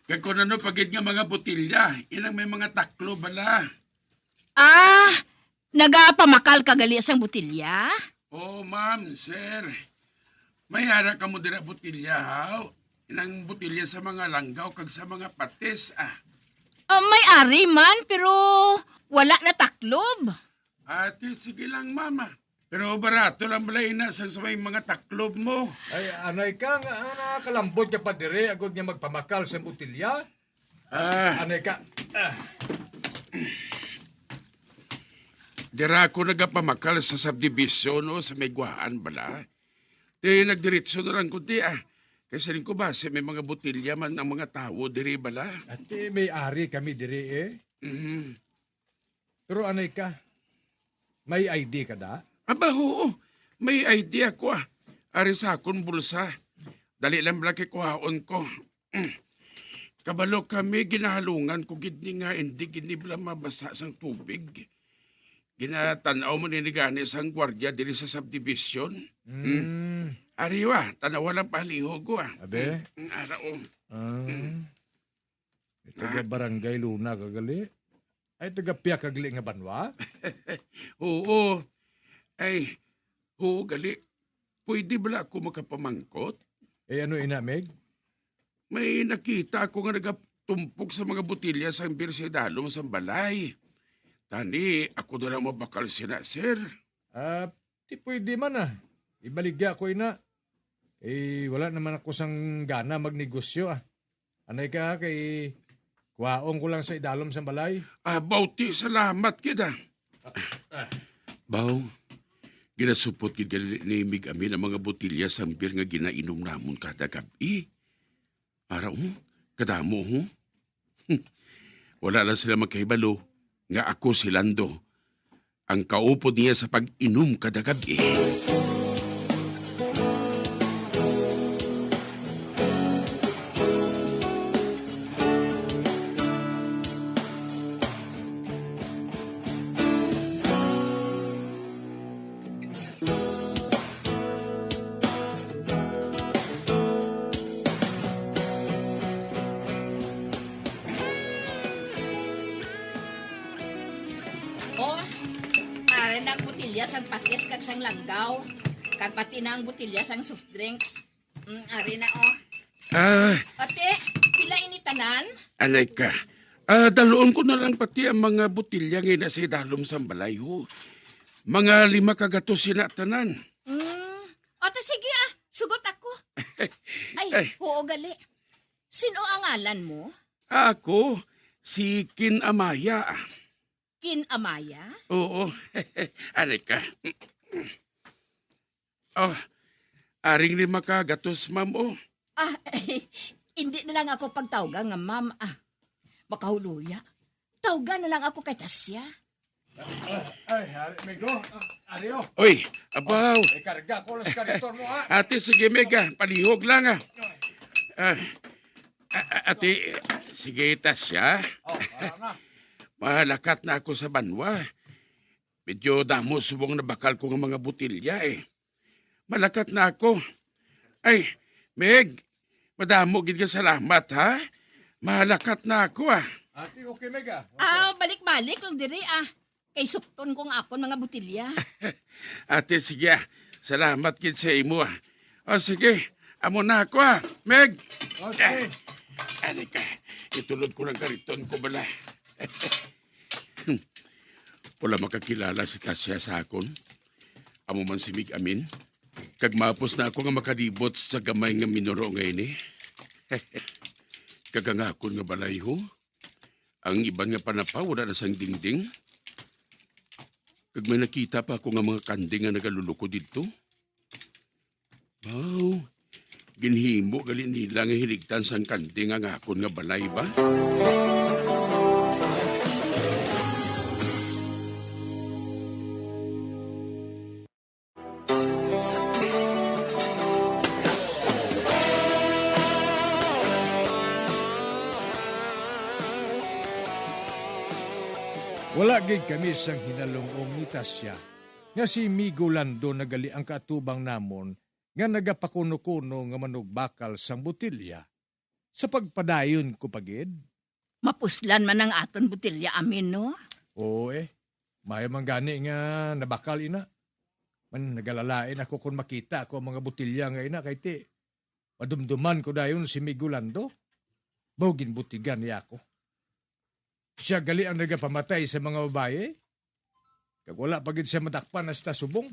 Kag kung ano pagid nga mga butilya, inang may mga taklo bala. Nagapamakal kagali sang butilya? Oh, ma'am, sir. May ara ka mo dira butilya, haw. Inang butilya sa mga langgaw kag sa mga patis, May ari man, pero wala na taklob. Ate, sige lang, mama. Pero barato lang bala inasang sa may mga taklob mo. Ay, anay ka nga, nakalambot ka pa dire, agad niya magpamakal sa butilya. Anay ka. Dira ako nagapamakal sa subdivision o sa may guhaan bala. Di nagdiretso na lang kundi Kasi rin ko ba, may mga butilya man ang mga tao diri bala. At may ari kami diri Pero anay ka, may ID ka da? Aba, oo. May ID ako Ari sa akong bulsa. Dali lang bala kikuhaon ko. Kabalo kami, ginahalungan ko gid ni nga hindi ginibla mabasa sang tubig. Ginatanaw mo ni gani sang gwardiya diri sa subdivision. Ariwa, tanawa lang palihog ko Abe? Arao. Taga barangay Luna kagali. Ay taga piya kagali nga banwa? Oo. Ay, oo gali. Pwede bala ako makapamangkot? Ano ina, Meg? May nakita ako nga nagatumpok sa mga botilya sa birsidalong sa balay. Tani, ako na lang mabakal sila, sir. Di pwede man Ibaligya ko ina. Wala naman ako sang gana magnegosyo Anay ka kay kuwaong ko lang sa idalom sa balay. Bauti, salamat kita. Baw, ginasupot kita ni Mig amin ang mga botilya sa bir nga ginainom namon kada gabi. Araw, kadamo ho. Wala lang sila magkahibalo nga ako si Lando. Ang kaupod niya sa pag-inom kada gabi. Sang patis kag sang langgaw. Kag pati na ang botilya sang soft drinks. Ari na Ate, pila initanan? Anay ka. Daloon ko na lang pati ang mga botilya ngayon na sa idalom sa balay ho. Mga 5 kagatos sinatanan. Ate, sige sugot ako. Ay, oo gali. Sino ang ngalan mo? Ako, si Kin Amaya. Kin Amaya? Oo. Anay ka. Aring 5 kagatos, ma'am, Hindi na lang ako pagtawga nga, ma'am. Makahuluya. Tawga na lang ako kay Tasya. Ay, Mego. Ario. Uy, abaw. Karga ko lang sa kanitor mo, Ate, sige, Mega. Palihog lang, Ate, sige, Tasya. Mahalakat na ako sa banwa. Medyo damo subong na bakal ko ng mga butilya Malakat na ako. Ay, Meg, madamo gid ka salamat, ha? Mahalakat na ako, Ate, okay, Mega. Balik-balik lang diri, Kay supton kong ako mga butilya. Ate, sige, salamat gid sa imo, sige, amo na ako, Meg. Okay. Ano ka, itulod ko ng kariton ko bala. Wala makakilala si Tasya sa akon. Amo man si Mig amin. Kag mapos na ako nga makadibot sa gamay nga minoro ngayon Kagangakon nga balay ho. Ang iban nga panapaw wala na sang dingding. Kag may nakita pa ako nga mga kanding nga nagaluluko dito. Wow, ginhimo gali nila nga hiligtan sang kanding nga akon nga balay ba? Wala gid kami sang hinalungong ni Tasya nga si Migo Lando nagali ang katubang namon nga nagapakuno-kuno nga manugbakal sang botilya. Sa pagpadayon ko pagid. Mapuslan man ang aton botilya amin, no? Oo Maya man gani nga nabakal ina. Man nagalalain ako kung makita ko ang mga botilya nga ina kay ti. Madumduman ko dayon si Migo Lando. Bawgin butigan niya ako. Siya gali ang nagapamatay sa mga babae. Kag wala pagid siya madakpan na sa subong.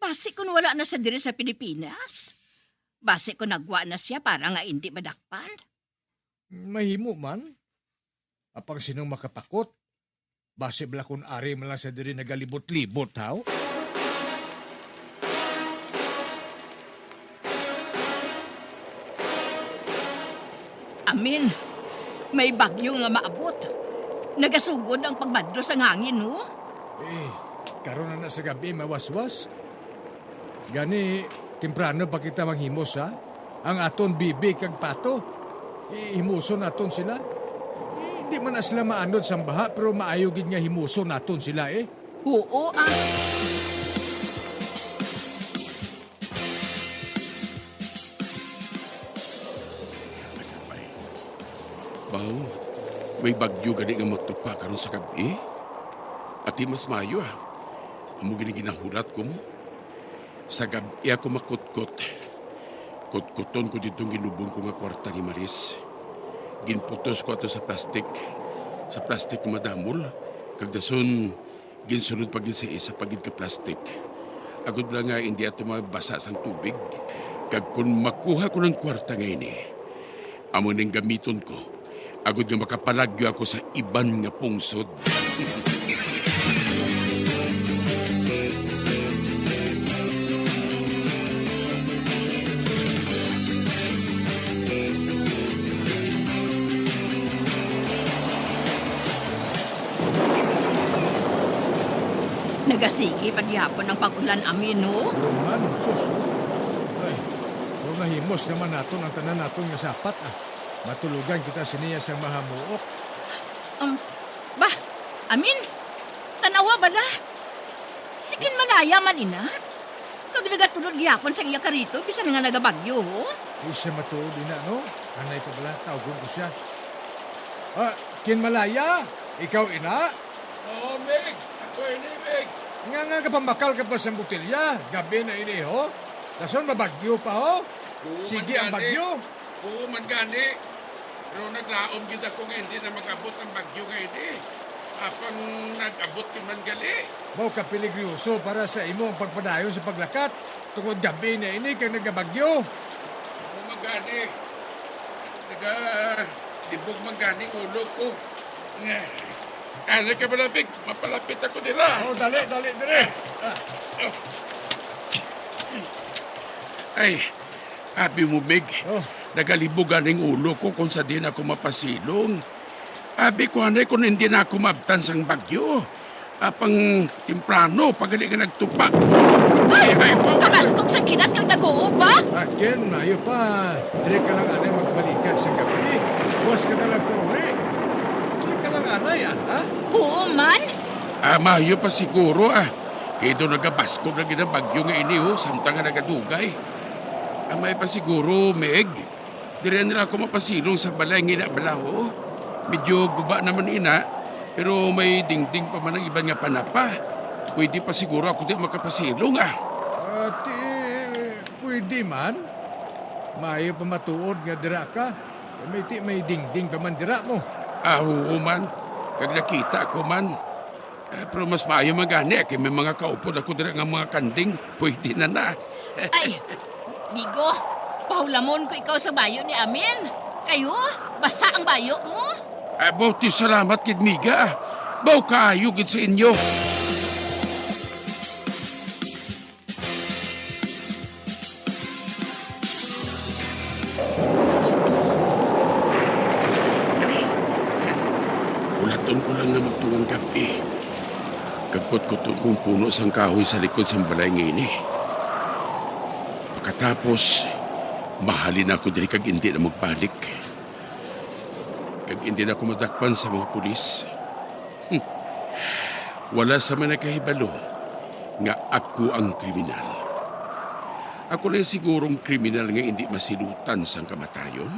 Base kung wala na sa diri sa Pilipinas. Base kung nagwa na siya para nga hindi madakpan. Mahimo man. Apang sinong makapakot. Base bala kung ari man lang sa diri nagalibot-libot, haw? Amin. May bagyo nga maabot. Nagasugod ang pagmadro sa hangin, no? Karon na sa gabi mawaswas. Gani, temprano pa kita manghimos, ha? Ang aton bibi kag pato. Himuso naton sila. Hindi man na sila maanod sa baha, pero maayo gid nga himuso naton sila eh. Oo, ah. Baw, may bagyo gani nga magtupa karon sa gabi. Ati mas mayo ah. Amo gini ginahulat ko mo. Sa gabi ako makutkot. Kutkuton ko ditong ginubong ko nga kwarta ni Maris. Ginputos ko ato sa plastik. Sa plastik madamol. Kag dason ginsunod pagin sa isa pagid ka plastik. Agud lang nga hindi ato mabasa sang tubig. Kag kun makuha ko ng kwarta ngayon amo ning gamiton ko. Agud nga makapalagyo ako sa iban nga pungsod. Nagasigi paghihapon ng pag-ulan amin, no? Roman, sus. Ay, kung nahimos naman naton ang tanan naton nga sapat ah. Matulugan kita siniya sa mahamuok. Bah, amin, tanawa bala. Sikin malaya man ina. Kag nagatulod gihapon sa iya karito, bisan nga nagabagyo, ho? Isa matuod ina, no? Anay pa bala, tawgon ko siya. Kinmalaya, ikaw ina? Oh, Meg! Ako ini, Meg! Nga kapambakal ka pa sa butilya. Gabi na ini, ho? Dason mabagyo pa, ho? Sige ang bagyo. Oo, man gani. Pero naglaom kita kung hindi na mag-abot ang bagyo ngayon Apang nag-abot yung man gali. Mau ka peligroso para sa imo ang pagpadayon sa paglakat. Tungod gabi na ini kang nagabagyo. Oo, man gani. Dibog man gani ulo ko. Ano ka malapit? Mapalapit ako nila. Oh, dali, dire. Ay, abi mo, Meg. Nagalibugan ng ulo ko kung sa din ako mapasilong. Abi ko anay kung hindi na ako mabtan sang bagyo. Apang timprano, pagali ka nagtupa. Ay, kamaskog sa kinat kang nag-uog ba? Akin, mayo pa. Dire ka lang anay magbalikan sa gabi. Buwas ka na lang pa uli. Dire ka lang anay, ha? Oo man. Mayo pa siguro, Kaya doon nagabaskog na ginabagyo nga ini, samtang nga nagadugay. May pa siguro, Meg. Dire nila ako mapasilong sa balay nga balaho. Medyo guba naman ina, pero may dingding pa man ang iba nga panapa. Pwede pa siguro ako di makapasilong, Ati, pwede man. Mayo pa matuod nga dira ka. May dingding pa man dira mo. Oo man. Kag nakita ko man. Pero mas maayo magani, kaya may mga kaupod ako dira nga mga kanding. Pwede na. Ay, Bigo, pahulamon ko ikaw sa bayo ni Amin. Kayo, basa ang bayo mo. Bauti salamat kid Miga. Bau kayo gid sa inyo. Ulaton ko lang na magtuwang gabi. Kagkot-kuton kong puno sang kahoy sa likod sang balay ngayon Pagkatapos, mahalin ako diri kag hindi na magbalik. Kag hindi na ako madakpan sa mga pulis. Wala sa man nakahibalo nga ako ang kriminal. Ako lang sigurong kriminal nga hindi masilutan sang kamatayon.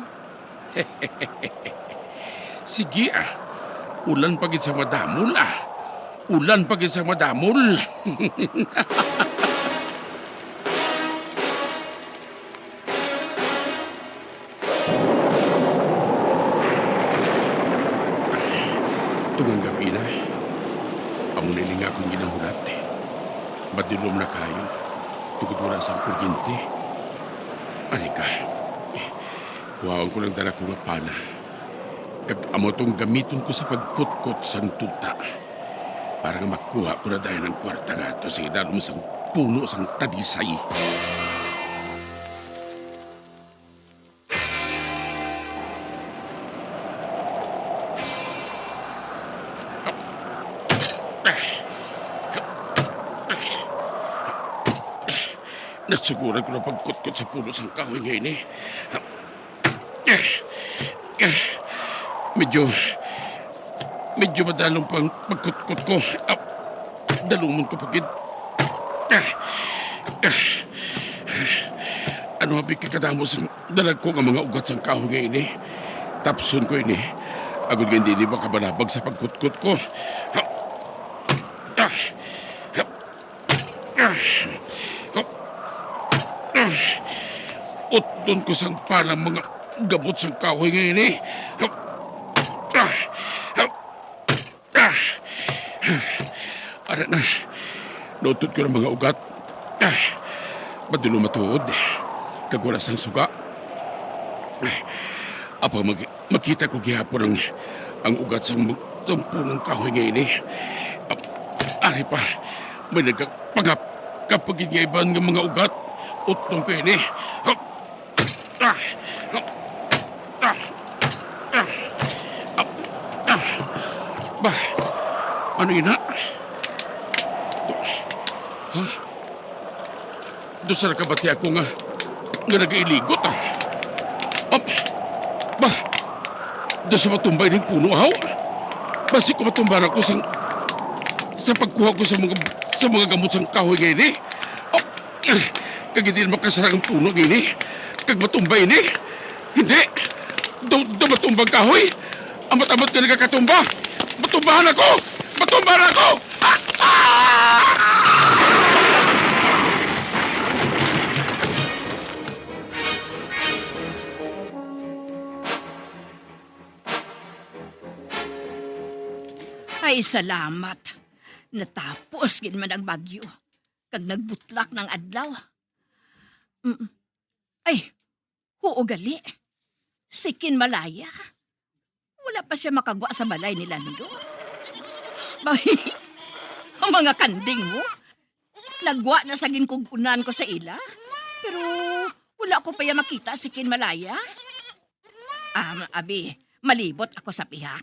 Sige ulan pagit sa madamol Ulan pagit sa madamol. Tungang gabi na, ang niling akong ginahulat. Madulom na kayo, tugod wala sa kuryente. Anika, kuhaan ko lang dala ko nga pala. Kag amo tong gamiton ko sa pagputkot sang tuta. Para nga makuha ko na dahil ng kwarta nga ito sa idalom sang puno sang talisay. Nasuguran ko na pagkutkot sa puno sang kahoy ngayon Medyo madalong pang pagkutkot ko. Dalumon ko pagid. Ano habi kakadamos ang dalag ko nga mga ugat sang kahoy nga ini. Tapson ko ini. Agad nga hindi ba kabalabag sa pagkutkot ko. Utton ko sang palang mga gamot sang kahoy nga ini. Ara na, nautot ko ng mga ugat. Madulo matuod. Kagwala sang suga. Apa makita ko gihapon ang ugat sang punong kahoy nga ini. Ari pa, may nagpagap kapag ingayban ng mga ugat. Utong ko ini. Bah, ano ina? Ha? Doon sa nakabati ako nga nag-iiligot Bah, doon sa matumbay ng puno Basi ko matumbar ako sa pagkuha ko sa mga gamot sang kahoy ngayon Kag hindi na makasarang puno ngayon Kag matumbay ini. Hindi. Doon matumbang kahoy. Amat-amat ka nagkakatumba. Matumbahan ako! Matumbahan ako! Ay, salamat. Natapos gin man ang bagyo. Kag nagbutlak ng adlaw. Ay, huo gali. Sikin malaya. Wala pa siya makagwa sa balay nila Lando. Ang mga kanding mo. Nagwa na sa ginkugunan ko sa ila. Pero wala ko pa ya makita sikin malaya. Abi, malibot ako sa pihak.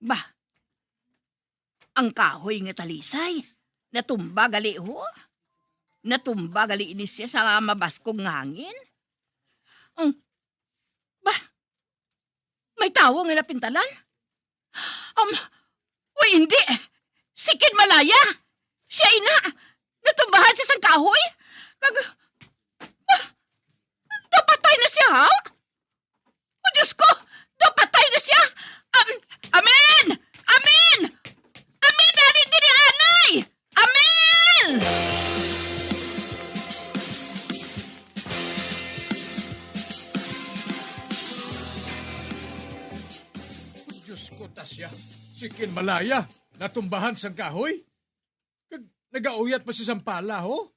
Bah, ang kahoy nga talisay, natumba gali ho. Natumba gali inis siya sa mabaskog ngangin. Bah, may tawo nga napintalan? Uy, hindi. Sikin malaya. Siya ina. Natumbahan siya sa kahoy. Napatay na siya, ha? O Diyos ko, napatay na siya. Amen! Amen! Amen! Dari diri anay! Amen! Diyos ko, Tasya. Sikin malaya. Natumbahan sang kahoy. Nagauyat pa siya sang pala, ho?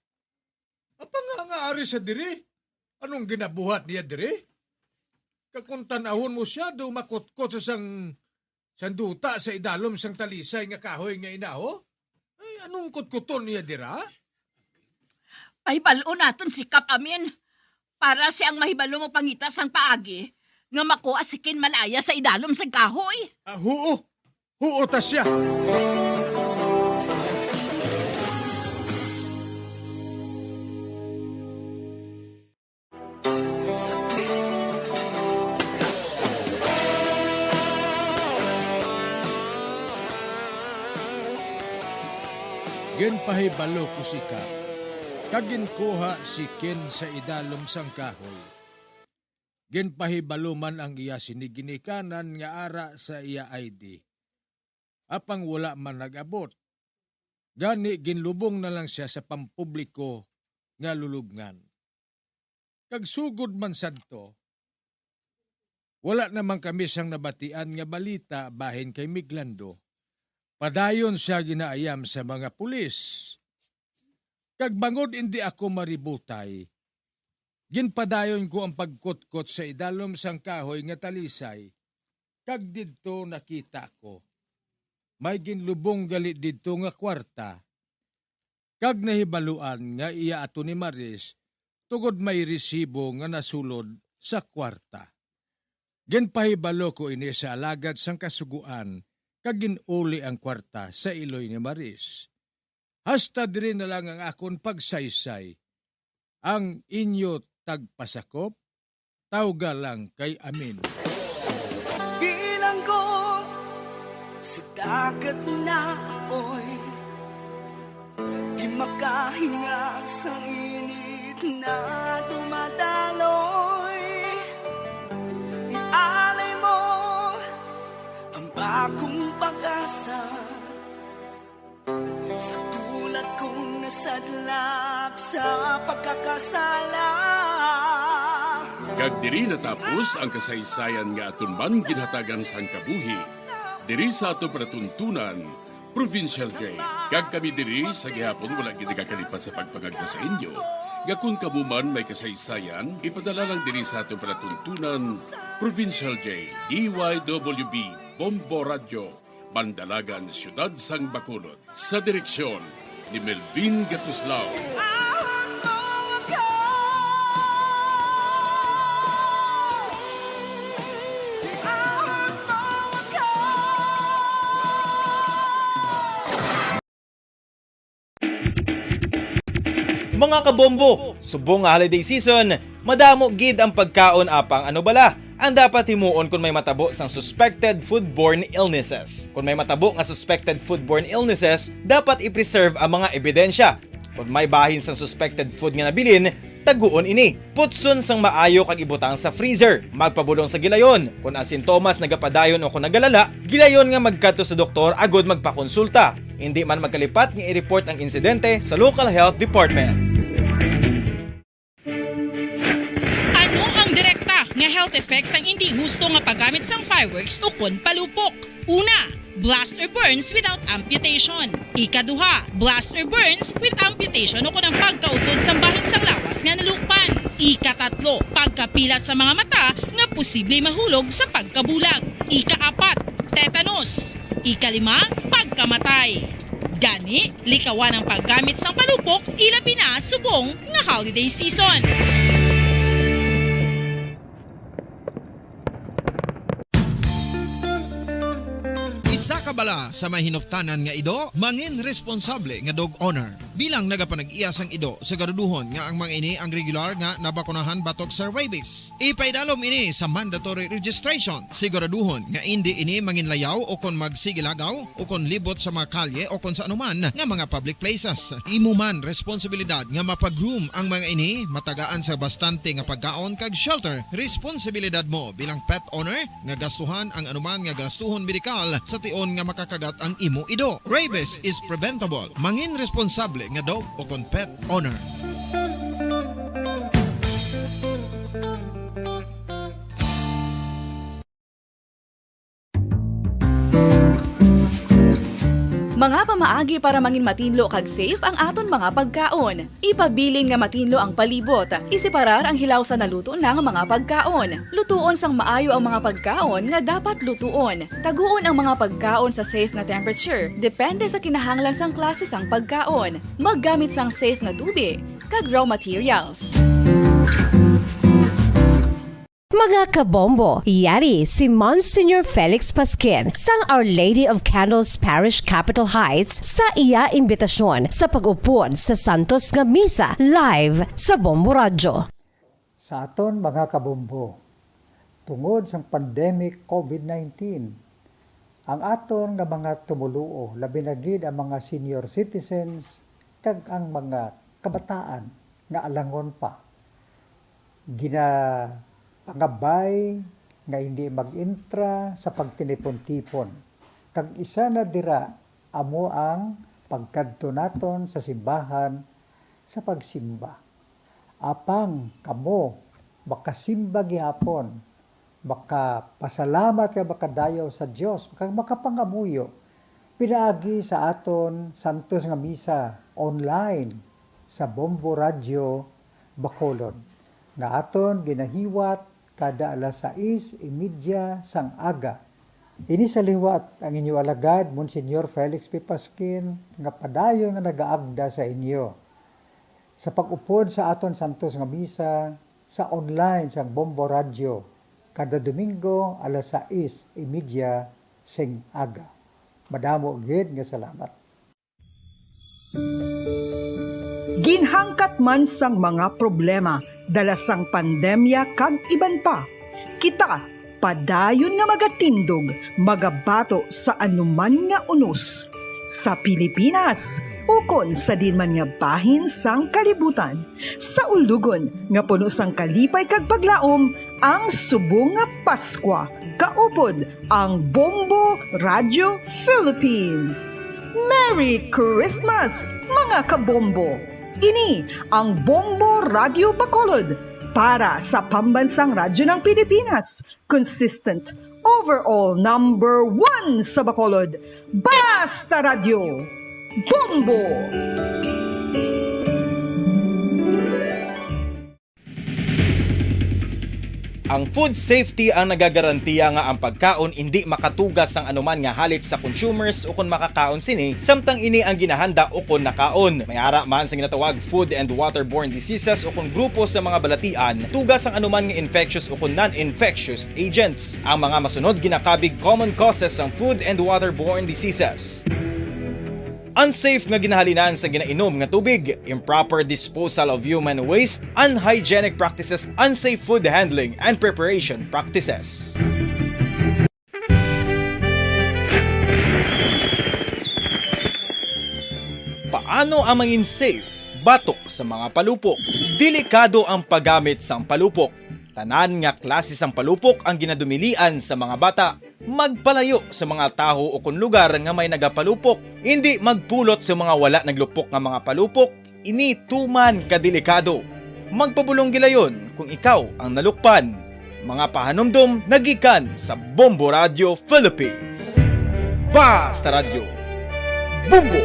Apa nga ari sa diri? Anong ginabuhat niya diri? Kakuntanahon mo siya, do makutkot sa sang sanduta sa idalom sang talisay nga kahoy nga ina, ho? Ay, anong kutkuton niya dira? Pahibalo naton si Kap Amin. Para siyang mahibalo mo pangita sang paagi nga makuha sikin malaya sa idalom sang kahoy. Huo. Huo, Tasya. Ginpahibalo ko si Kap. Kaginkuha si Ken sa idalom sang kahoy. Ginpahibalo man ang iya siniginikanan nga ara sa iya ID. Apang wala man nag-abot. Gani ginlubong na lang siya sa pampubliko nga lulubngan. Kagsugod man sadto, wala naman kami siyang nabatian nga balita bahin kay Miglando. Padayon siya ginaayam sa mga pulis. Kagbangod hindi ako maributay. Ginpadayon ko ang pagkutkot sa idalom sang kahoy nga talisay. Kag didto nakita ko. May ginlubong gali didto nga kwarta. Kag nahibaluan nga iya ato ni Maris, tugod may resibo nga nasulod sa kwarta. Ginpahibalo ko ini sa alagad sang kasuguan, kag ginuli ang kwarta sa iloy ni Maris. Hasta diri na lang ang akon pagsaysay. ang inyo tagpasakop, tawga lang kay amin. Bilang ko sa dagat na apoy, di makahinga sa init na dumadaloy. Ialay mo ang bagong pag-asa sa tulad kong nasadlak sa pagkakasala. Kag diri natapos ang kasaysayan nga aton man ginhatagan sang kabuhi. Diri sa ato panatuntunan, Provincial Jail. Kag kami diri sa gihapon wala gid nagakalipat sa pagpangagda sa inyo. Gakun kamo man may kasaysayan, ipadala lang diri sa ato panatuntunan, Provincial Jail. DYWB Bombo Radio, Bandalagan, Siyudad sang Bacolod. Sa direksyon ni Melvin Gatuslao. Mga kabombo, subong nga holiday season, madamo gid ang pagkaon apang ano bala ang dapat himuon kung may matabo sang suspected foodborne illnesses. Kung may matabo nga suspected foodborne illnesses, dapat i-preserve ang mga ebidensya. Kung may bahin sang suspected food nga nabilin, taguon ini. Putson sang maayo kag ibutang sa freezer. Magpabulong sa gilayon. Kung ang sintomas nagapadayon o kung nagalala, gilayon nga magkadto sa doktor agod magpakonsulta. Hindi man magkalipat nga i-report ang insidente sa local health department. Ano ang direkta nga health effects ang hindi husto nga paggamit sang fireworks o kon palupok? Una, blast or burns without amputation. Ikaduha, blast or burns with amputation o kon ang pagkautod sa bahin sang lawas nga nalukpan. Ikatatlo, pagkapila sa mga mata nga posible mahulog sa pagkabulag. Ikaapat, tetanus. Ikalima, pagkamatay. Gani, likawan ang paggamit sang palupok ilabi na subong nga holiday season. Isa ka bala sa mahinuptanan nga ido, mangin responsable nga dog owner. Bilang nagapanag-iyas ang ido, siguraduhon nga ang mga ini ang regular nga nabakunahan batok sa rabies. Ipaidalom ini sa mandatory registration. Siguraduhon nga hindi ini manginlayaw o kon magsigilagaw o kon libot sa mga kalye o kon sa anuman nga mga public places. Imo man responsibilidad nga mapag-groom ang mga ini, matagaan sa bastante nga pagkaon kag shelter. Responsibilidad mo bilang pet owner nga gastuhan ang anuman nga gastuhon medikal sa tion nga makakagat ang imo ido. Rabies is preventable. Mangin responsable nga dog o kon pet owner. Mga pamaagi para mangin matinlo kag safe ang aton mga pagkaon. Ipabilin nga matinlo ang palibot. Isiparar ang hilaw sa naluto ng mga pagkaon. Lutuon sang maayo ang mga pagkaon nga dapat lutuon. Taguon ang mga pagkaon sa safe nga temperature. Depende sa kinahanglan sang klase sang pagkaon. Maggamit sang safe nga tubig kag raw materials. Mga kabombo, yari si Monsignor Felix Pasquin sang Our Lady of Candles Parish Capitol Heights sa iya imbitasyon sa pag-upod sa Santos nga Misa live sa Bombo Radio. Sa aton mga kabombo, tungod sang pandemic COVID-19, ang aton nga mga tumuluo, labi na gid ang mga senior citizens kag ang mga kabataan nga alangon pa. Pangabay nga hindi mag-intra sa pagtinipon-tipon. Kag isa na dira amo ang pagkadto naton sa simbahan sa pagsimba. Apang kamo makasimba gihapon, makapasalamat ka makadayaw sa Dios, makapangamuyo pinaagi sa aton Santos nga Misa online sa Bombo Radio Bacolod. Nga aton ginahiwat kada alas 6:30 sang aga. Ini sa liwat ang inyo alagad, Monsignor Felix P. Pasquin, nga padayon nga nagaagda sa inyo. Sa pag-upod sa aton Santos nga Misa, sa online sang Bombo Radio, kada Domingo alas 6:30 sing aga. Madamo gid nga salamat. Ginhangkat man sang mga problema, dala sang pandemya kag iban pa. Kita, padayon nga magatindog, magabato sa anuman nga unos. Sa Pilipinas, ukon sa dinman nga bahin sang kalibutan. Sa ulugon nga puno sang kalipay kag paglaom, ang subong nga Paskwa. Kaupod ang Bombo Radio Philippines. Merry Christmas, mga kabombo! Ini ang Bombo Radio Bacolod para sa pambansang radyo ng Pilipinas. Consistent, overall number 1 sa Bacolod. Basta Radio! Bombo! Ang food safety ang nagagarantiya nga ang pagkaon hindi makatugas ang anuman nga halit sa consumers o kung makakaon sini, samtang ini ang ginahanda o kung nakaon. May ara man sa ginatawag food and waterborne diseases o kung grupo sa mga balatian, tugas ang anuman nga infectious o kung non-infectious agents. Ang mga masunod ginakabig common causes ng food and waterborne diseases: unsafe nga ginahalinan sa ginainom nga tubig, improper disposal of human waste, unhygienic practices, unsafe food handling and preparation practices. Paano ang maging safe batok sa mga palupok? Delikado ang paggamit sang palupok. Tanan nga klase sang palupok ang ginadumilian sa mga bata. Magpalayo sa mga taho o kung lugar nga may nagapalupok. Hindi magpulot sa mga wala naglupok nga mga palupok. Ini tuman kadelikado. Magpabulong gilayon kung ikaw ang nalukpan. Mga pahanumdum nagikan sa Bombo Radio Philippines. Basta Radio Bombo!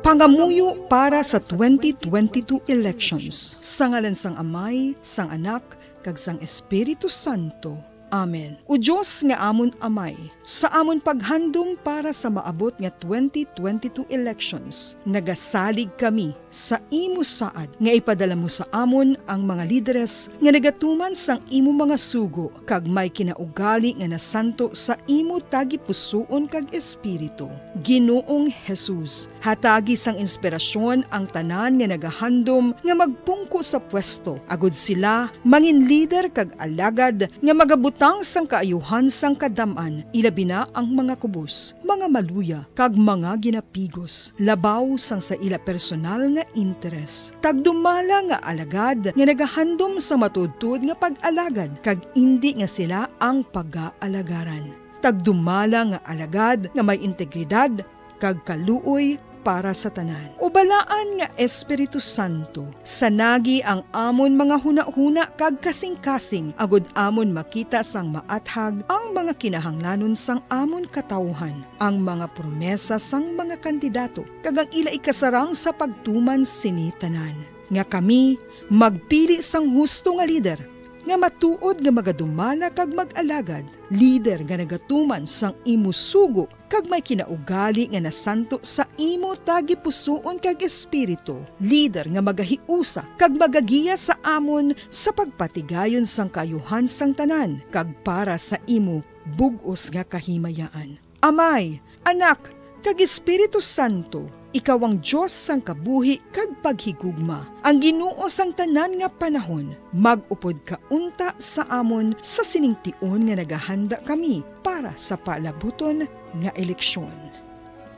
Pangamuyo para sa 2022 elections. Sa ngalan sang Amay, sang Anak, kag sang Espiritu Santo. Amen. O Diyos nga amon Amay, sa amon paghandom para sa maabot nga 2022 elections, nagasalig kami sa imo saad nga ipadala mo sa amon ang mga lideres nga nagatuman sang imo mga sugo kag may kinaugali nga nasanto sa imo tagi pusoon kag espiritu. Ginoong Jesus, hatagi sang inspirasyon ang tanan nga nagahandom nga magpungko sa pwesto, agud sila mangin leader kag alagad nga magabutang sang kaayuhan sang kadaman, ilabi na ang mga kubos, mga maluya kag mga ginapigos, labaw sang sa ila personal nga interes. Tagdumala nga alagad nga nagahandom sa matudtud nga pag-alagad kag indi nga sila ang pag-aalagaran. Tagdumala nga alagad nga may integridad kag kaluoy para sa tanan. Ubalaan nga Espiritu Santo, sanagi ang amon mga huna-huna kag kasing-kasing, agud amon makita sang maathag ang mga kinahanglanon sang amon katawhan, ang mga promesa sang mga kandidato, kag ang ila ikasarang sa pagtuman sini tanan. Nga kami magpili sang husto nga lider, nga matuod nga magadumala kag mag-alagad, lider nga nagatuman sang imo sugo kag may kinaugali nga nasanto sa imo tagi pusoon kag espiritu, lider nga magahiusa kag magagiya sa amon sa pagpatigayon sang kayuhan sang tanan kag para sa imo bug-os nga kahimayaan. Amay, Anak, kag Espiritu Santo, ikaw ang Diyos sang kabuhi kag paghigugma. Ang Ginoo sang tanan nga panahon, mag-upod ka unta sa amon sa siningtion nga nagahanda kami para sa palabuton nga eleksyon.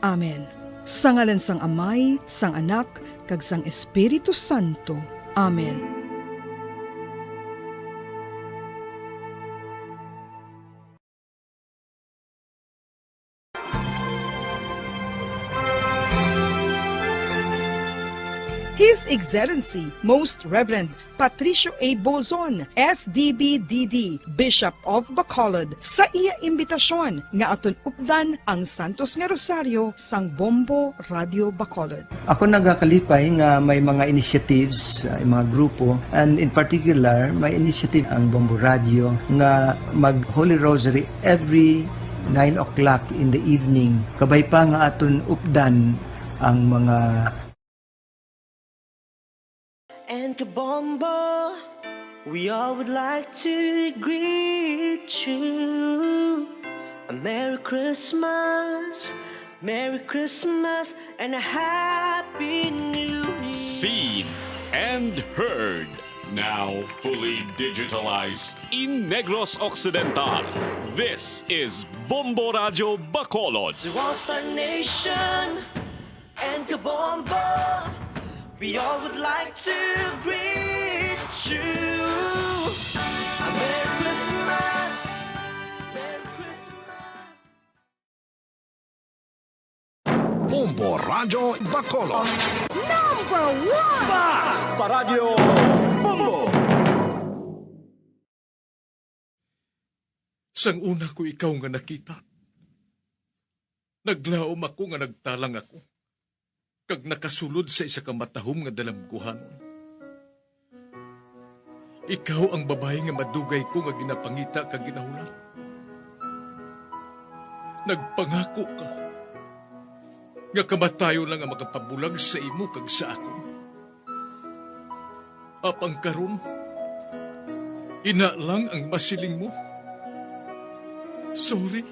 Amen. Sa ngalan sang Amay, sang Anak, kag sang Espiritu Santo. Amen. His Excellency, Most Reverend Patricio A. Bozon, SDB-DD, Bishop of Bacolod, sa iya imbitasyon nga aton updan ang Santos nga Rosario sang Bombo Radio Bacolod. Ako nagakalipay nga may mga initiatives, mga grupo, and in particular, may initiative ang Bombo Radio nga mag Holy Rosary every 9 o'clock in the evening. Kabay pa nga aton updan ang mga And kabombo, We all would like to greet you. A Merry Christmas, Merry Christmas, and a Happy New Year. Seen and heard. Now fully digitalized in Negros Occidental. This is Bombo Radio Bacolod. To All-Star Nation and Kabombo, we all would like to greet you. A Merry Christmas, Merry Christmas. Bombo Radio Bacolod. Number 1! Basta Radio Bombo! Sang una ko ikaw nga nakita, naglaom ako nga nagtalang ako, kag nakasulod sa isa ka matahom nga dalamguhanon. Ikaw ang babae nga madugay ko nga ginapangita kag ginahulat. Nagpangako ka nga kamatayo lang ang makapabulag sa imo kag sa ako. Apang karon, ina lang ang masiling mo. Sorry.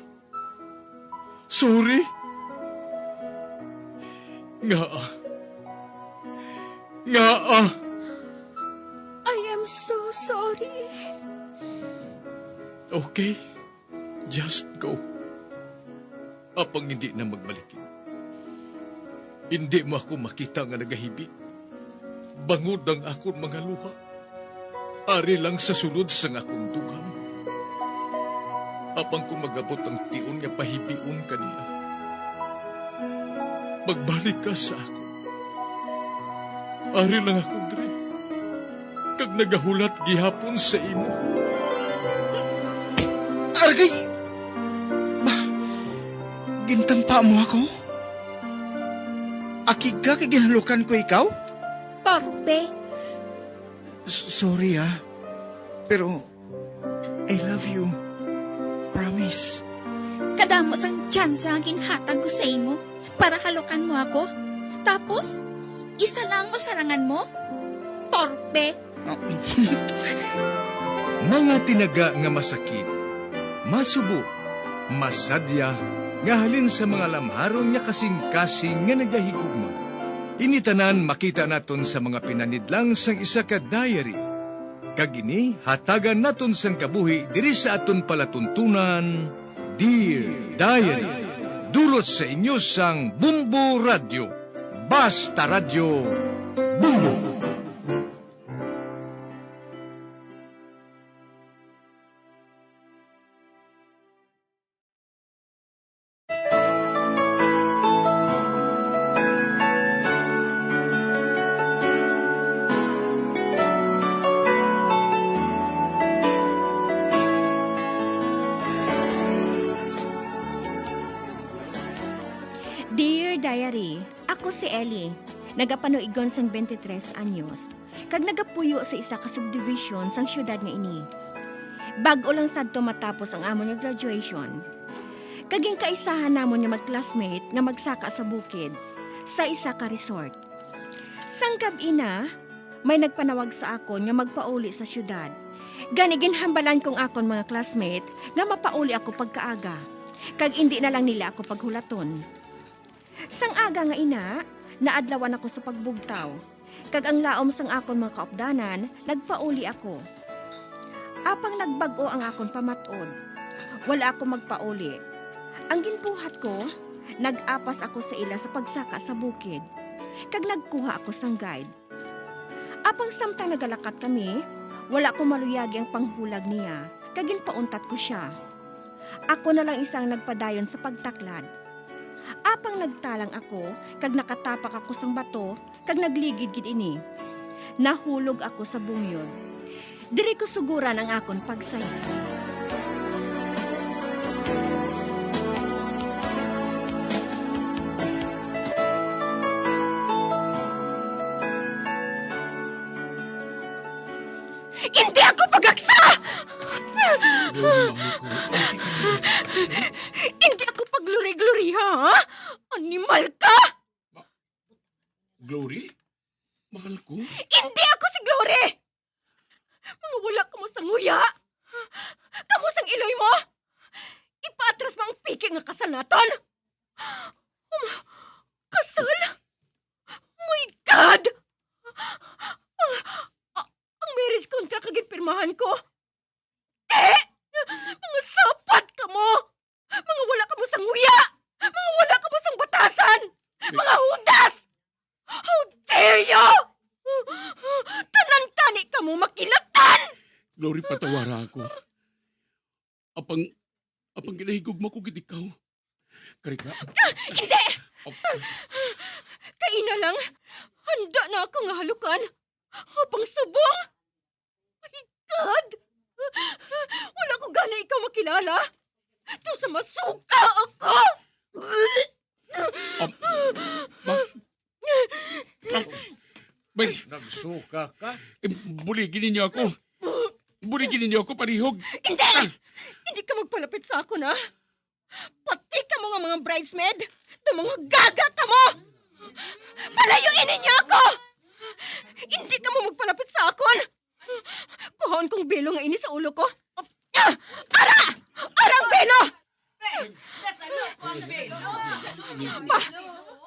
Sorry. Nga. I am so sorry. Okay. Just go. Apang hindi na magbalikin. Hindi mo ako makita nga nagahibik. Bangod ang akong mga luha. Ari lang sa sulod sa akong dughang. Apang kung magabot ang tiun nga pahibiun kanila. Magbalik ka sa ako. Ari lang ako, Dre. Kag nagahulat gihapon sa imo. Argay! Gintampa mo ako? Akig ka kay ginalukan ko ikaw? Torpe. Sorry pero I love you. Promise. Kadamo sang tsansa ang ginhatag ko sa imo para halukan mo ako. Tapos, isa lang masarangan mo? Torpe. Mga tinaga nga masakit, masubo, masadya, nga halin sa mga lamharon nga kasing-kasing nga nagahigugma. Initanan makita naton sa mga pinanidlang sang isa ka diary. Kagini hatagan naton sang kabuhi diri sa aton palatuntunan, Dear Diary. Dulot sa inyo sang Bombo Radio. Basta Radio Bombo. Dear Diary, ako si Ellie. Nagapanuigon sang 23 anyos. Kag nagapuyo sa isa ka subdivision sang syudad nga ini. Bag-o lang sadto matapos ang amon nga graduation. Kaging kaisahan namon nga mag-classmate nga magsaka sa bukid sa isa ka resort. Sang gabi na, may nagpanawag sa akon nga magpauli sa syudad. Gani ginhambalan kong akon mga classmate nga mapauli ako pagkaaga. Kag hindi na lang nila ako paghulaton. Sang aga nga ina, naadlawan ako sa pagbugtaw. Kag ang laom sang akon mga kaupdanan, nagpauli ako. Apang nagbag-o ang akon pamatod. Wala ako magpauli. Ang ginbuhat ko, nag-apas ako sa ila sa pagsaka sa bukid. Kag nagkuha ako sang guide. Apang samtang nagalakat kami, wala ko maluyagi ang panghulag niya. Kag ginpauntat ko siya. Ako na lang isang nagpadayon sa pagtaklad. Apang nagtalang ako, kag nakatapak ako sang bato, kag nagligid gid ini. Nahulog ako sa bungyon. Diri ko suguran ang akon pagsaysay. Hindi ako pagaksa! Hindi ako pagluri-gluri, ha? Animal ka! Glory? Mahal ko? Hindi ako si Glory! Mga nga kasal naton. Kasal? Oh my God! Ang marriage contract kagit pirmahan ko. Mga sapat ka mo! Mga wala ka mo sang nguya! Mga wala ka mo sang batasan! Mga hudas! How dare you! Tanan-tani ka mo makilatan! Glory, patawara ako. Apang ginahigugma ko gid ikaw. Karika. Hindi! Kaina lang, handa na ako nga halukan. Apang subong! My God! Wala ko gana ikaw makilala. Ito sa masuka ako! Bay, nagsuka ka? Buligin ninyo ako. Buligin ninyo ako, parihog. Hindi! Hindi ka magpalapit sa ako na. Pati ka mo nga mga bridesmaid. Na mga gaga ka mo! Palayuin ninyo ako! Hindi ka mo magpalapit sa akon. Kuhaon kong belo nga ini sa ulo ko. Ara! Arang belo! Pa,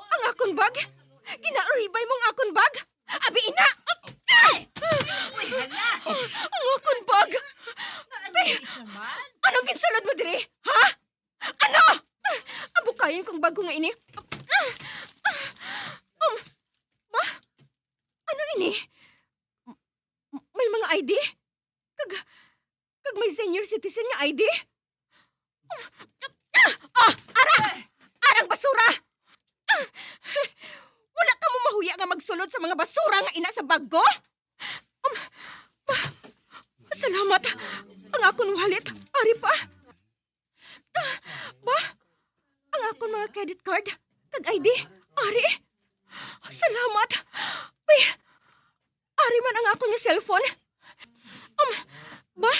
ang akon bag? Ginauribay mong akon bag? Abi ina! Ang akon bag! Anong ginsulod mo diri? Ha? Ano? Abukayin kong bago nga ini. Ba? Ano ini? May mga ID? Kag may senior citizen nga ID? Ara! Arang basura! Wala ka mo mahuya nga magsulod sa mga basura nga ina sa bag ko? Salamat. Ang akon wallet, ari pa. Ba? Ang akon mga credit card, kag ID, ari. Salamat. Bay, ari man ang akon nga cellphone. Ba?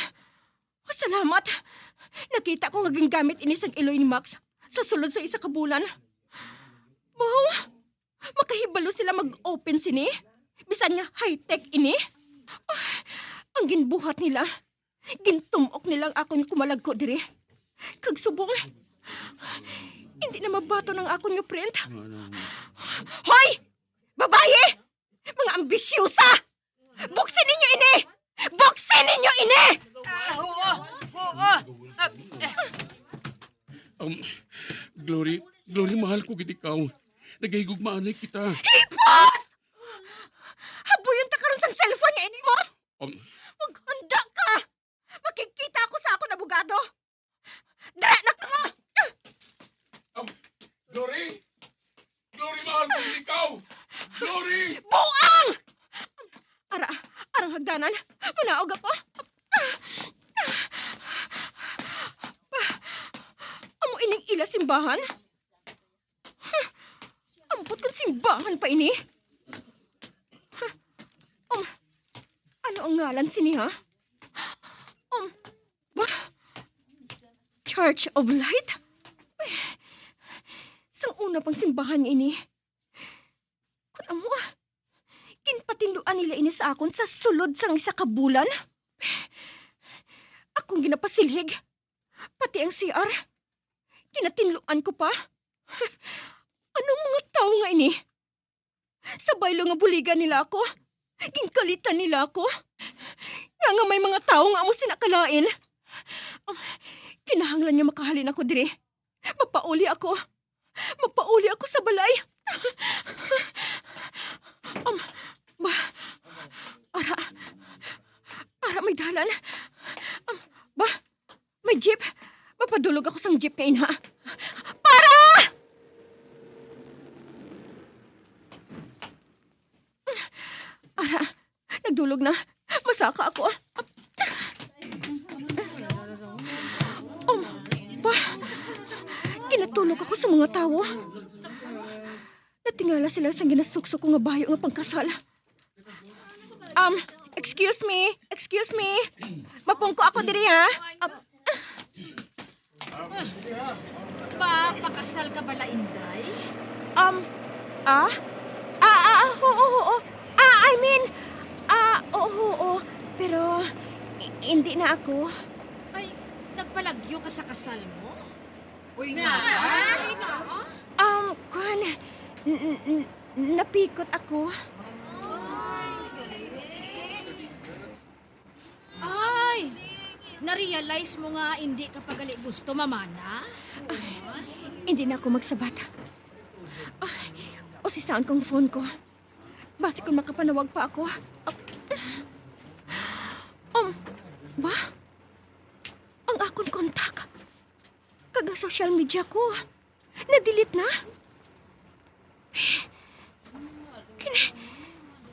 Salamat. Nakita ko nga gamit ini sang iloy ni Max sa sulod sa isa ka bulan. Wow! Makahibalo sila mag-open sini. Bisan nga high-tech ini. Ang ginbuhat nila. Gintumok nilang ako nga kumalagko diri. Kag subong. Hindi na mabato ng ako nga print. Hoy! Babaye! Mga ambisyosa! Buksin ninyo ini! Buksin ninyo ini! Glory, mahal ko gid ikaw. Nagahigugmaanay kita. Hipos! Habuyon ta karon sang cellphone nga ini mo? Maghanda ka! Makikita ako sa akong abogado. Dara na ka mo! Glory! Glory, mahal ko gid ikaw! Glory! Buang! Arang hagdanan. Manaog ako. Amo ining ila simbahan? Ampot kong simbahan pa ini. Ano ang ngalan sini, ha? Ba? Church of Light? Sang una pang simbahan ini. Kung amo, ginpatinduan nila ini sa akon sa sulod sang isa ka bulan. Akong ginapasilhig. Pati ang CR. Ginatinluan ko pa. Anong mga tao nga ini? Sa baylo nga buligan nila ako. Ginkalitan nila ako. Nga may mga tao nga amo sinakalain. Kinahanglan niya makahalin ako diri. Mapauli ako. Mapauli ako sa balay. Ara may dalan. May jeep. Mapadulog ako sang jeep kain ha. Para! Ara, nagdulog na. Masaka ako. Ginatulog ako sa mga tao. Natingala sila sa ginasuksok ko nga bayo nga pangkasal. Excuse me. Mapungko ako diri ha. Pakasal ka bala, Inday? Oo. Oo. Pero, hindi na ako. Ay, nagpalagyo ka sa kasal mo? Kuan, napikot ako. Ay! Na-realize mo nga hindi ka pagali gusto mamana? Hindi na ako magsabat. O si saan kong phone ko. Basi kung makapanawag pa ako. Ba? Ang akong kontak. Kaga social media ko. Na-delete na.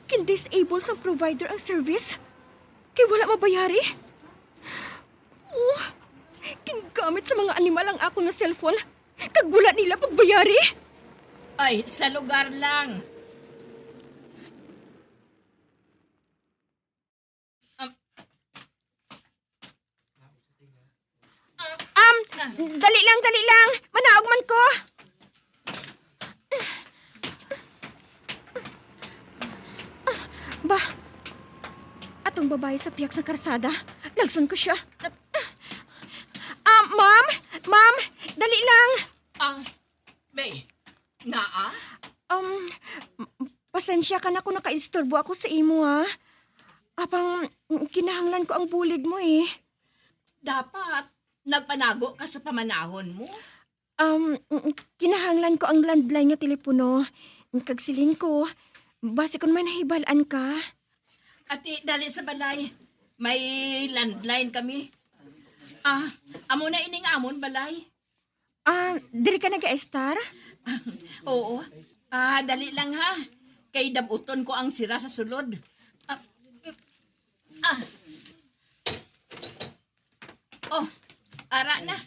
Kin-disable sa provider ang service. Kaya wala mabayari. Kinagamit sa mga animal ang ako na cellphone. Kag wala nila pagbayari. Ay, sa lugar lang. Dali lang. Manaog man ko. Ba, atong babae sa piyak sa karsada. Lagson ko siya. Ma'am, dali lang. May, naa? Pasensya ka na kung nakaistorbo ako sa imo, ha? Apang kinahanglan ko ang bulig mo, eh. Dapat, nagpanago ka sa pamanahon mo. Kinahanglan ko ang landline nga telepono. Kagsilin ko, basi kung may nahibalaan ka. Ati, dali sa balay. May landline kami. Amo na ining amon, balay. Diri ka nag-estar? Oo. Dali lang ha. Kay dabuton ko ang sira sa sulod. Ara na.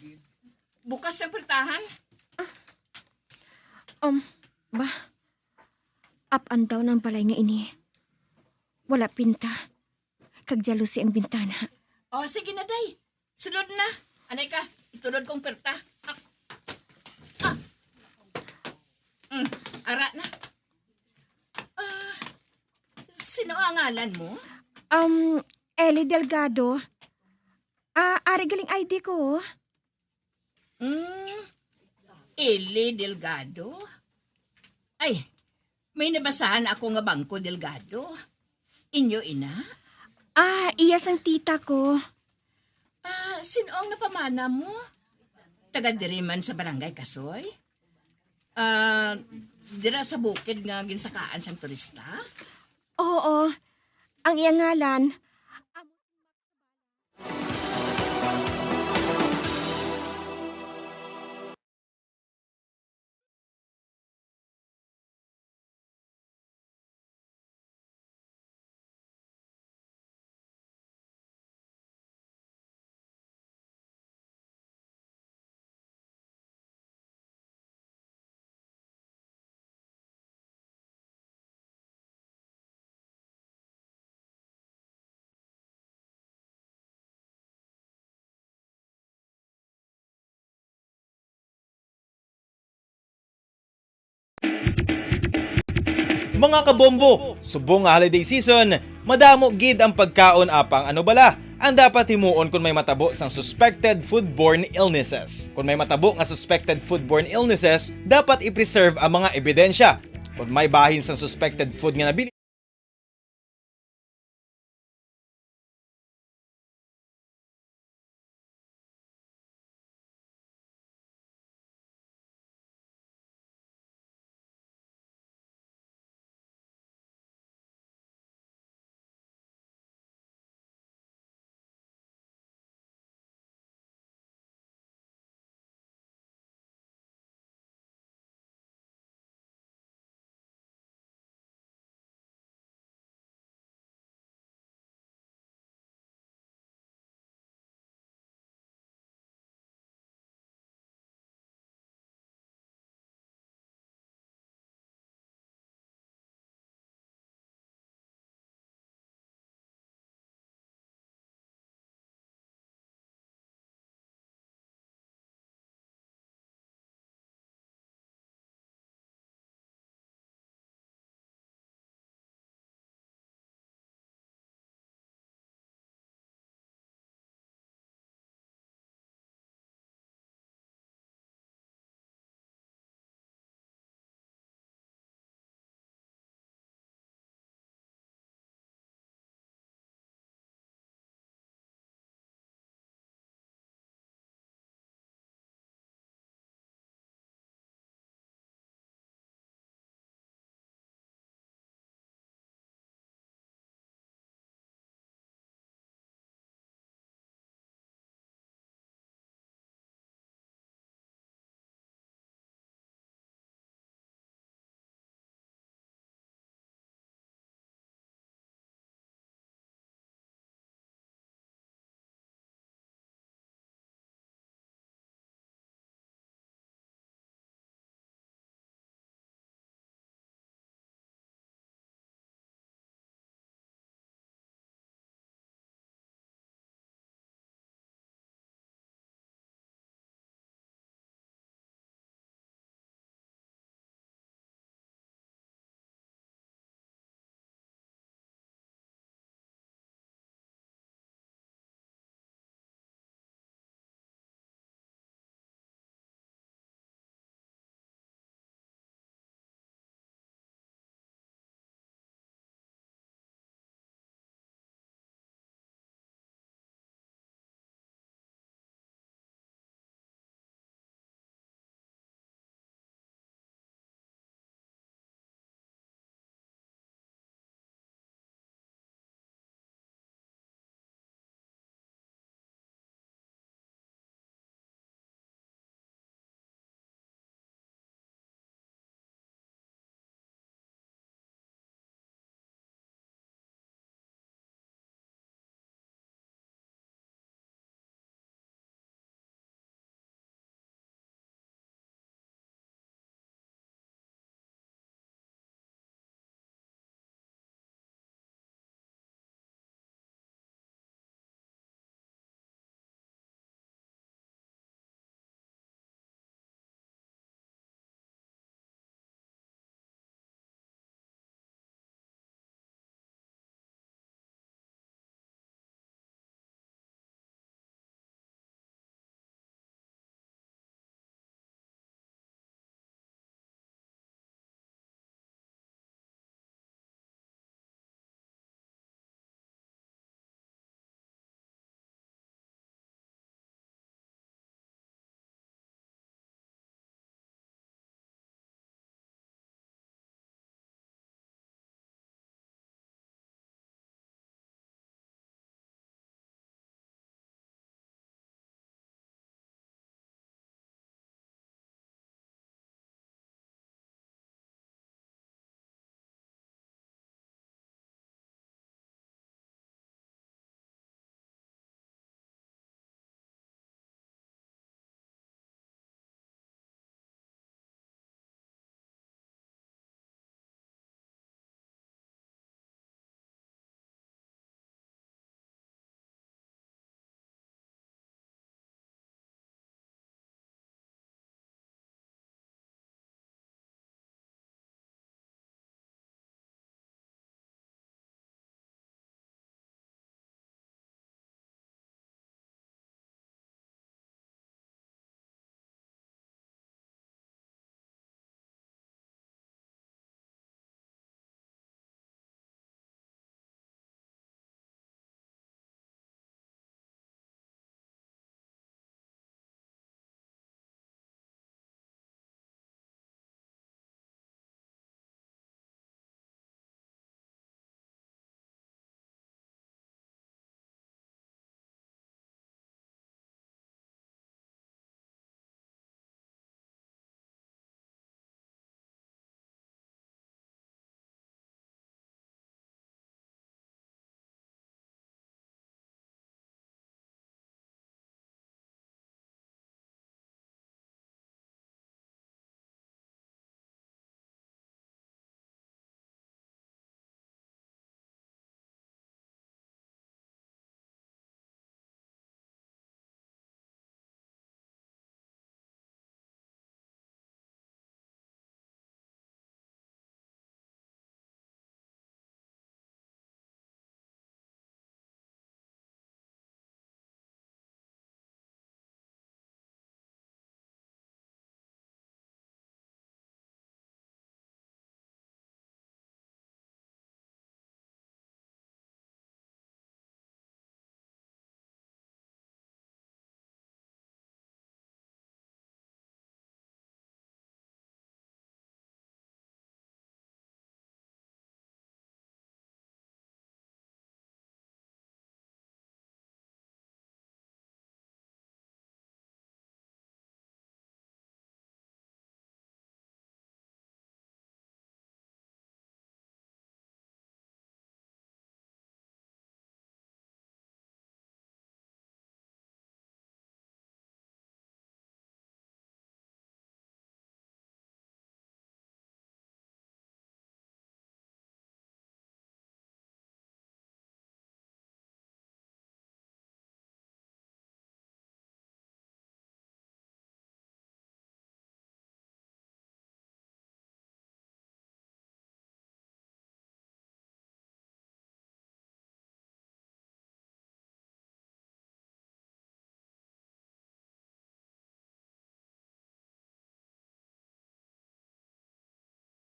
Bukas sa pertahan. Ba? Up and down ang balay nga ini. Wala pinta. Kag jealousy ang bintana. Sige na, day. Sulod na. Anay ka, itulod kong perta. Ara na. Sino ang ngalan mo? Ellie Delgado. Ari galing ID ko. Ellie Delgado? Ay, may nabasahan ako nga Bangko Delgado. Inyo ina? Iya sang tita ko. Sino ang napamana mo? Taga-diriman sa Barangay Kasoy? Dira sa bukid nga ginsakaan sang turista? Oo. Ang iyang ngalan, Mga kabombo, subong nga holiday season, madamo gid ang pagkaon apang ano bala. Ang dapat himuon kung may matabo sang suspected foodborne illnesses. Kung may matabo nga suspected foodborne illnesses, dapat i-preserve ang mga ebidensya. Kung may bahin sang suspected food nga nabili,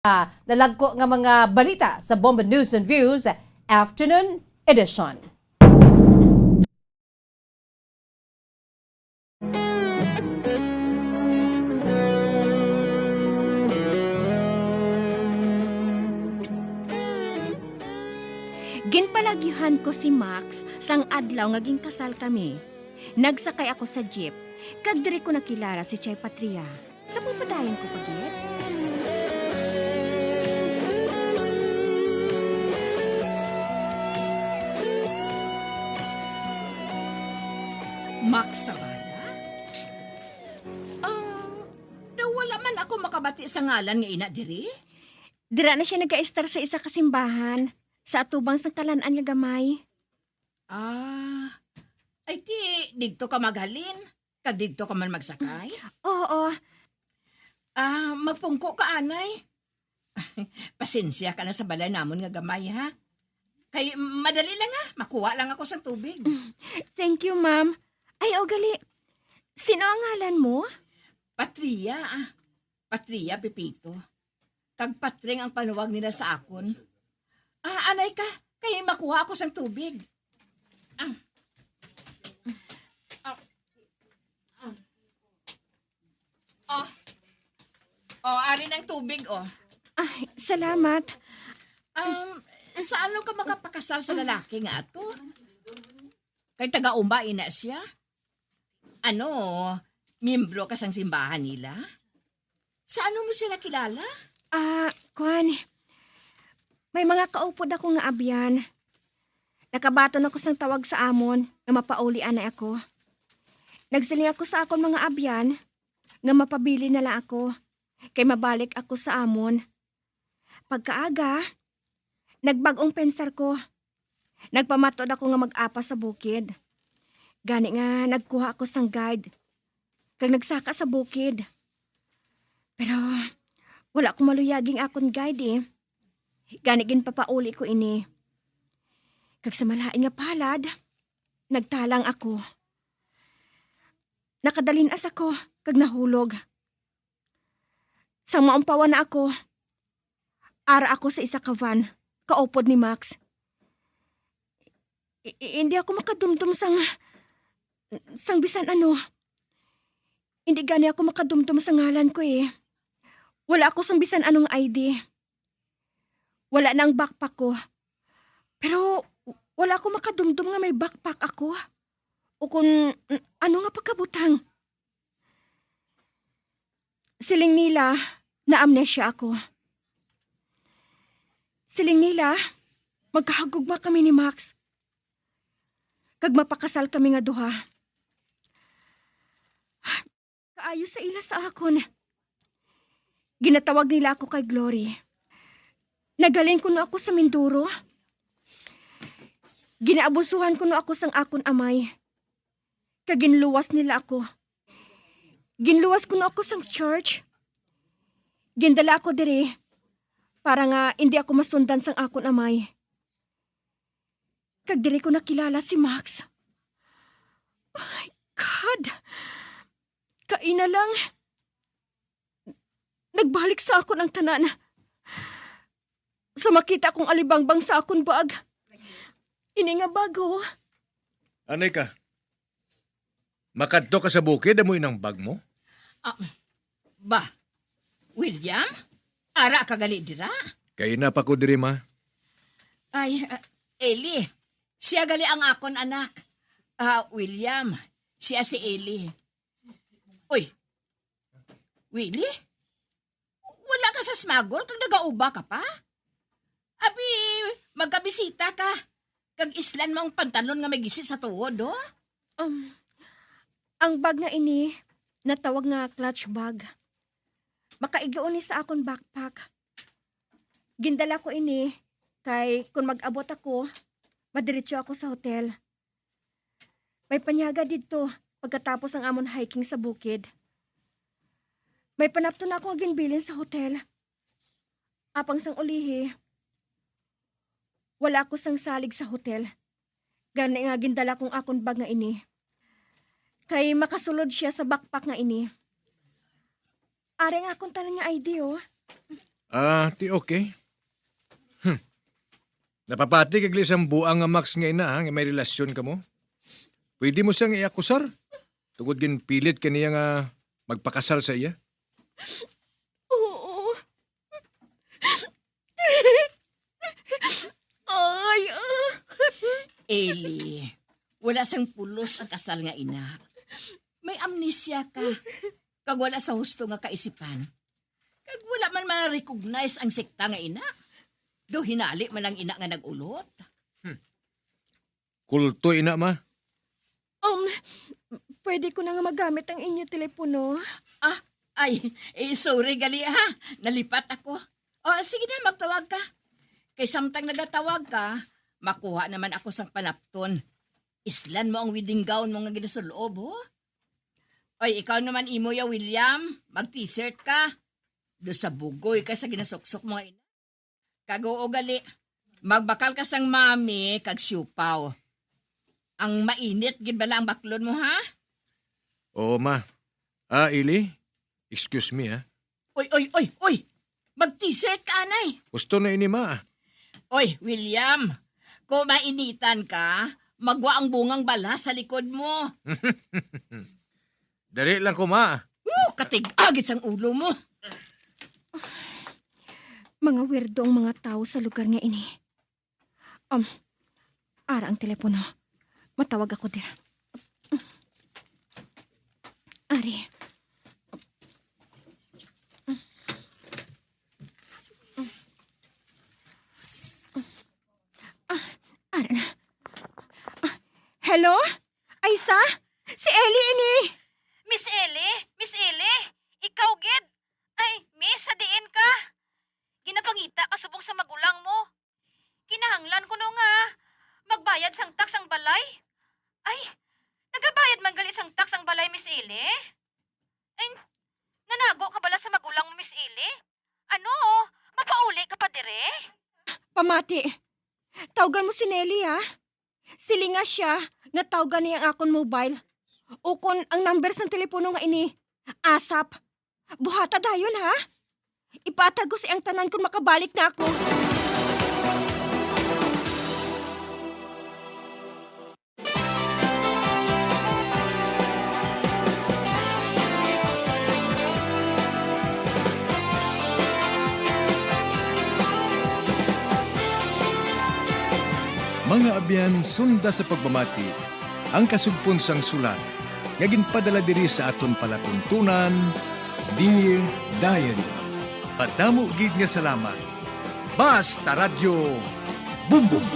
Nalagko nga mga balita sa Bombo News and Views Afternoon Edition. Ginpalagyuhan ko si Max sang adlaw nga kasal kami. Nagsakay ako sa jeep, kag diri ko nakilala si Chay Patria. Sa pupadayon ko pagit. Max Sabana? Wala man ako makabati sa ngalan nga ina diri. Dira na siya nag-a-estar sa isa kasimbahan, sa atubang sang kalanan nga gamay. Ay ti, dito ka maghalin. Kag dito ka man magsakay. Oo. Magpungko ka, anay. Pasensya ka na sa balay namon nga gamay, ha? Kay madali lang, ha? Makuha lang ako sa tubig. Thank you, ma'am. Ay, gali. Sino ang ngalan mo? Patria, Patria Pepito. Kag Patring ang panuwag nila sa akon. Anay ka, kay makuha ako sa tubig. Ari ng tubig, Ay, salamat. Sa ano ka makapakasal sa lalaki nga ato? Kay taga-uma ina siya? Miyembro ka sang simbahan nila? Sa ano mo sila kilala? Kwan. May mga kaupod ako nga abyan. Nakabaton ako sang tawag sa amon nga mapaulian na ako. Nagsiling ako sa akon mga abyan nga mapabili na lang ako kay mabalik ako sa amon. Pagkaaga, nagbagong pensar ko. Nagpamatod ako nga mag-apa sa bukid. Gani nga nagkuha ako sang guide. Kag nagsaka sa bukid. Pero wala ko maluyaging akon guide eh. Gani ginpapauli ko ini. Kag sa malain nga palad, nagtalang ako. Nakadalinas ako kag nahulog. Sang maumpawan na ako, ara ako sa isa ka van, kaupod ni Max. Hindi ako makadumdum sang bisan ano. Hindi gani ako makadumdum sa ngalan ko eh. Wala ako sang bisan anong ID. Wala na ang backpack ko. Pero wala ako makadumdum nga may backpack ako. O kung ano nga pagkabutang. Siling nila na amnesia ako. Siling nila, magkahagugma kami ni Max. Kag mapakasal kami nga duha. Kaayo sa ila sa akon. Ginatawag nila ako kay Glory. Nagaling ko na ako sa Minduro. Ginaabusuhan ko na ako sang akon amay. Kaginluwas nila ako. Ginluwas ko na ako sang church. Gindala ako diri para nga hindi ako masundan sang akon amay. Kag diri ko nakilala si Max. Oh my God! Kaina lang. Nagbalik sa akon ang tanan. Sa makita kong alibangbang sa akon bag. Ini nga bago. Anay ka? Makadto ka sa bukid, amoy ng bag mo? William? Ara ka gali dira? Kaya na pa ko diri, ma. Ay, Eli. Siya gali ang akon anak. William. Siya si Eli. Uy. Willie? Wala ka sa smagol kag nagauba ka pa? Abi, magkabisita ka. Kag islan mong pantalon nga may gisi sa tuwod, oh? Ang bag nga ini, natawag nga clutch bag. Makaigaon ni sa akon backpack. Gindala ko ini, kay kung mag-abot ako, madiretso ako sa hotel. May panyaga dito, pagkatapos ang amon hiking sa bukid. May panapto na ako ginbilin sa hotel. Apang sang ulihi, wala ko sang salig sa hotel. Gani nga gindala kong akon bag nga ini. Kay makasulod siya sa backpack nga ini. Are nga akong tanan nga ID, oh. Ti okay. Napapati kag lisang buang nga Max nga ina, nga may relasyon ka mo. Pwede mo siyang iakusar. Tugod gin pilit kaniya nga magpakasal sa iya. Oo. Ay, Eli, wala sang pulos ang kasal nga ina. May amnesia ka. Kag wala sa husto nga kaisipan. Kag wala man ma-recognize ang sekta nga ina. Do hinali man ang ina nga nag-ulot. Kulto ina ma. Pwede ko na nga magamit ang inyong telepono. Sorry gali ha. Nalipat ako. Sige na, magtawag ka. Kay samtang nagatawag ka, makuha naman ako sang panapton. Islan mo ang wedding gown mo nga ginasuloob, ho? Oy, ikaw naman imo ya, William. Mag-t-shirt ka. Do sa bugoy ka sa ginasuksok mo nga ina. Kagoo gali. Magbakal ka sang mami kag siupaw. Ang mainit gid bala ang baklon mo, ha? Oo ma. Ili, excuse me ha. Oy! Mag-t-shirt ka, anay. Gusto na ini ma. Oy, William. Kung mainitan ka, magwa ang bungang bala sa likod mo. Dari lang ko ma. Katig-agit sang ulo mo. Mga weirdo ang mga tao sa lugar nga ini. Ara ang telepono. Matawag ako din. Ari. Ara na. Hello? Aisa? Si Ellie ini. Miss Ellie, ikaw gid. Ay, miss, hadiin ka. Ginapangita ka subong sa magulang mo. Kinahanglan ko no nga, magbayad sang tax ang balay. Ay, nagabayad man gali sang tax ang balay, Miss Ellie? Ay, nanago ka bala sa magulang mo, Miss Ellie? Ano, mapauli ka pa dire? Pamati. Tawagan mo si Nelly, ha? Silinga siya nga tawagan niya ang akong mobile. Ukon ang number sa telepono nga ini. ASAP. Buhata dayon, ha? Ipatagos ang tanan kung makabalik na ako. Mga abyan, sunda sa pagmamati, ang kasugpon sang sulat, nga ginpadala diri sa aton palatuntunan, Dear Diary. Padamo gid nga salamat. Basta Radyo Bumbum.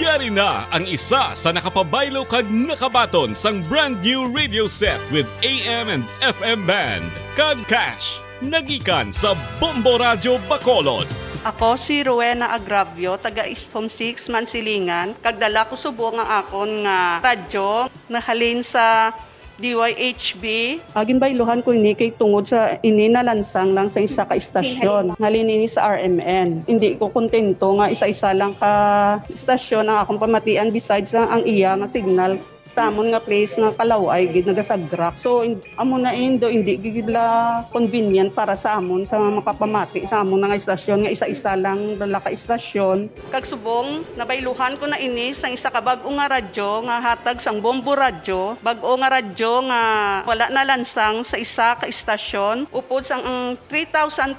Yari na ang isa sa nakapabaylo kag nakabaton sang brand new radio set with AM and FM band. Kag cash, nagikan sa Bombo Radio Bacolod. Ako si Rowena Agravio, taga Istom 6, Mansilingan. Kagdala ko subo nga akon nga radyo, nahalin sa DYHB. Agin bayluhan ko ini kay tungod sa ini nalansang lang sa isa ka istasyon. Ngalin ini sa RMN. Hindi ko kontento nga isa-isa lang ka istasyon ang akong pamatian besides lang ang iya nga signal sa amon nga place nga Kalaway gid nagasagrak. So amo na indo hindi gid la convenient para sa amon sa makapamati sa amon nga istasyon nga isa-isa lang dala ka istasyon. Kag subong nabayluhan ko na ini sang isa ka bag-o nga radyo nga hatag sang Bombo Radyo, bag-o nga radyo nga wala na lansang sa isa ka istasyon upod sang 3,000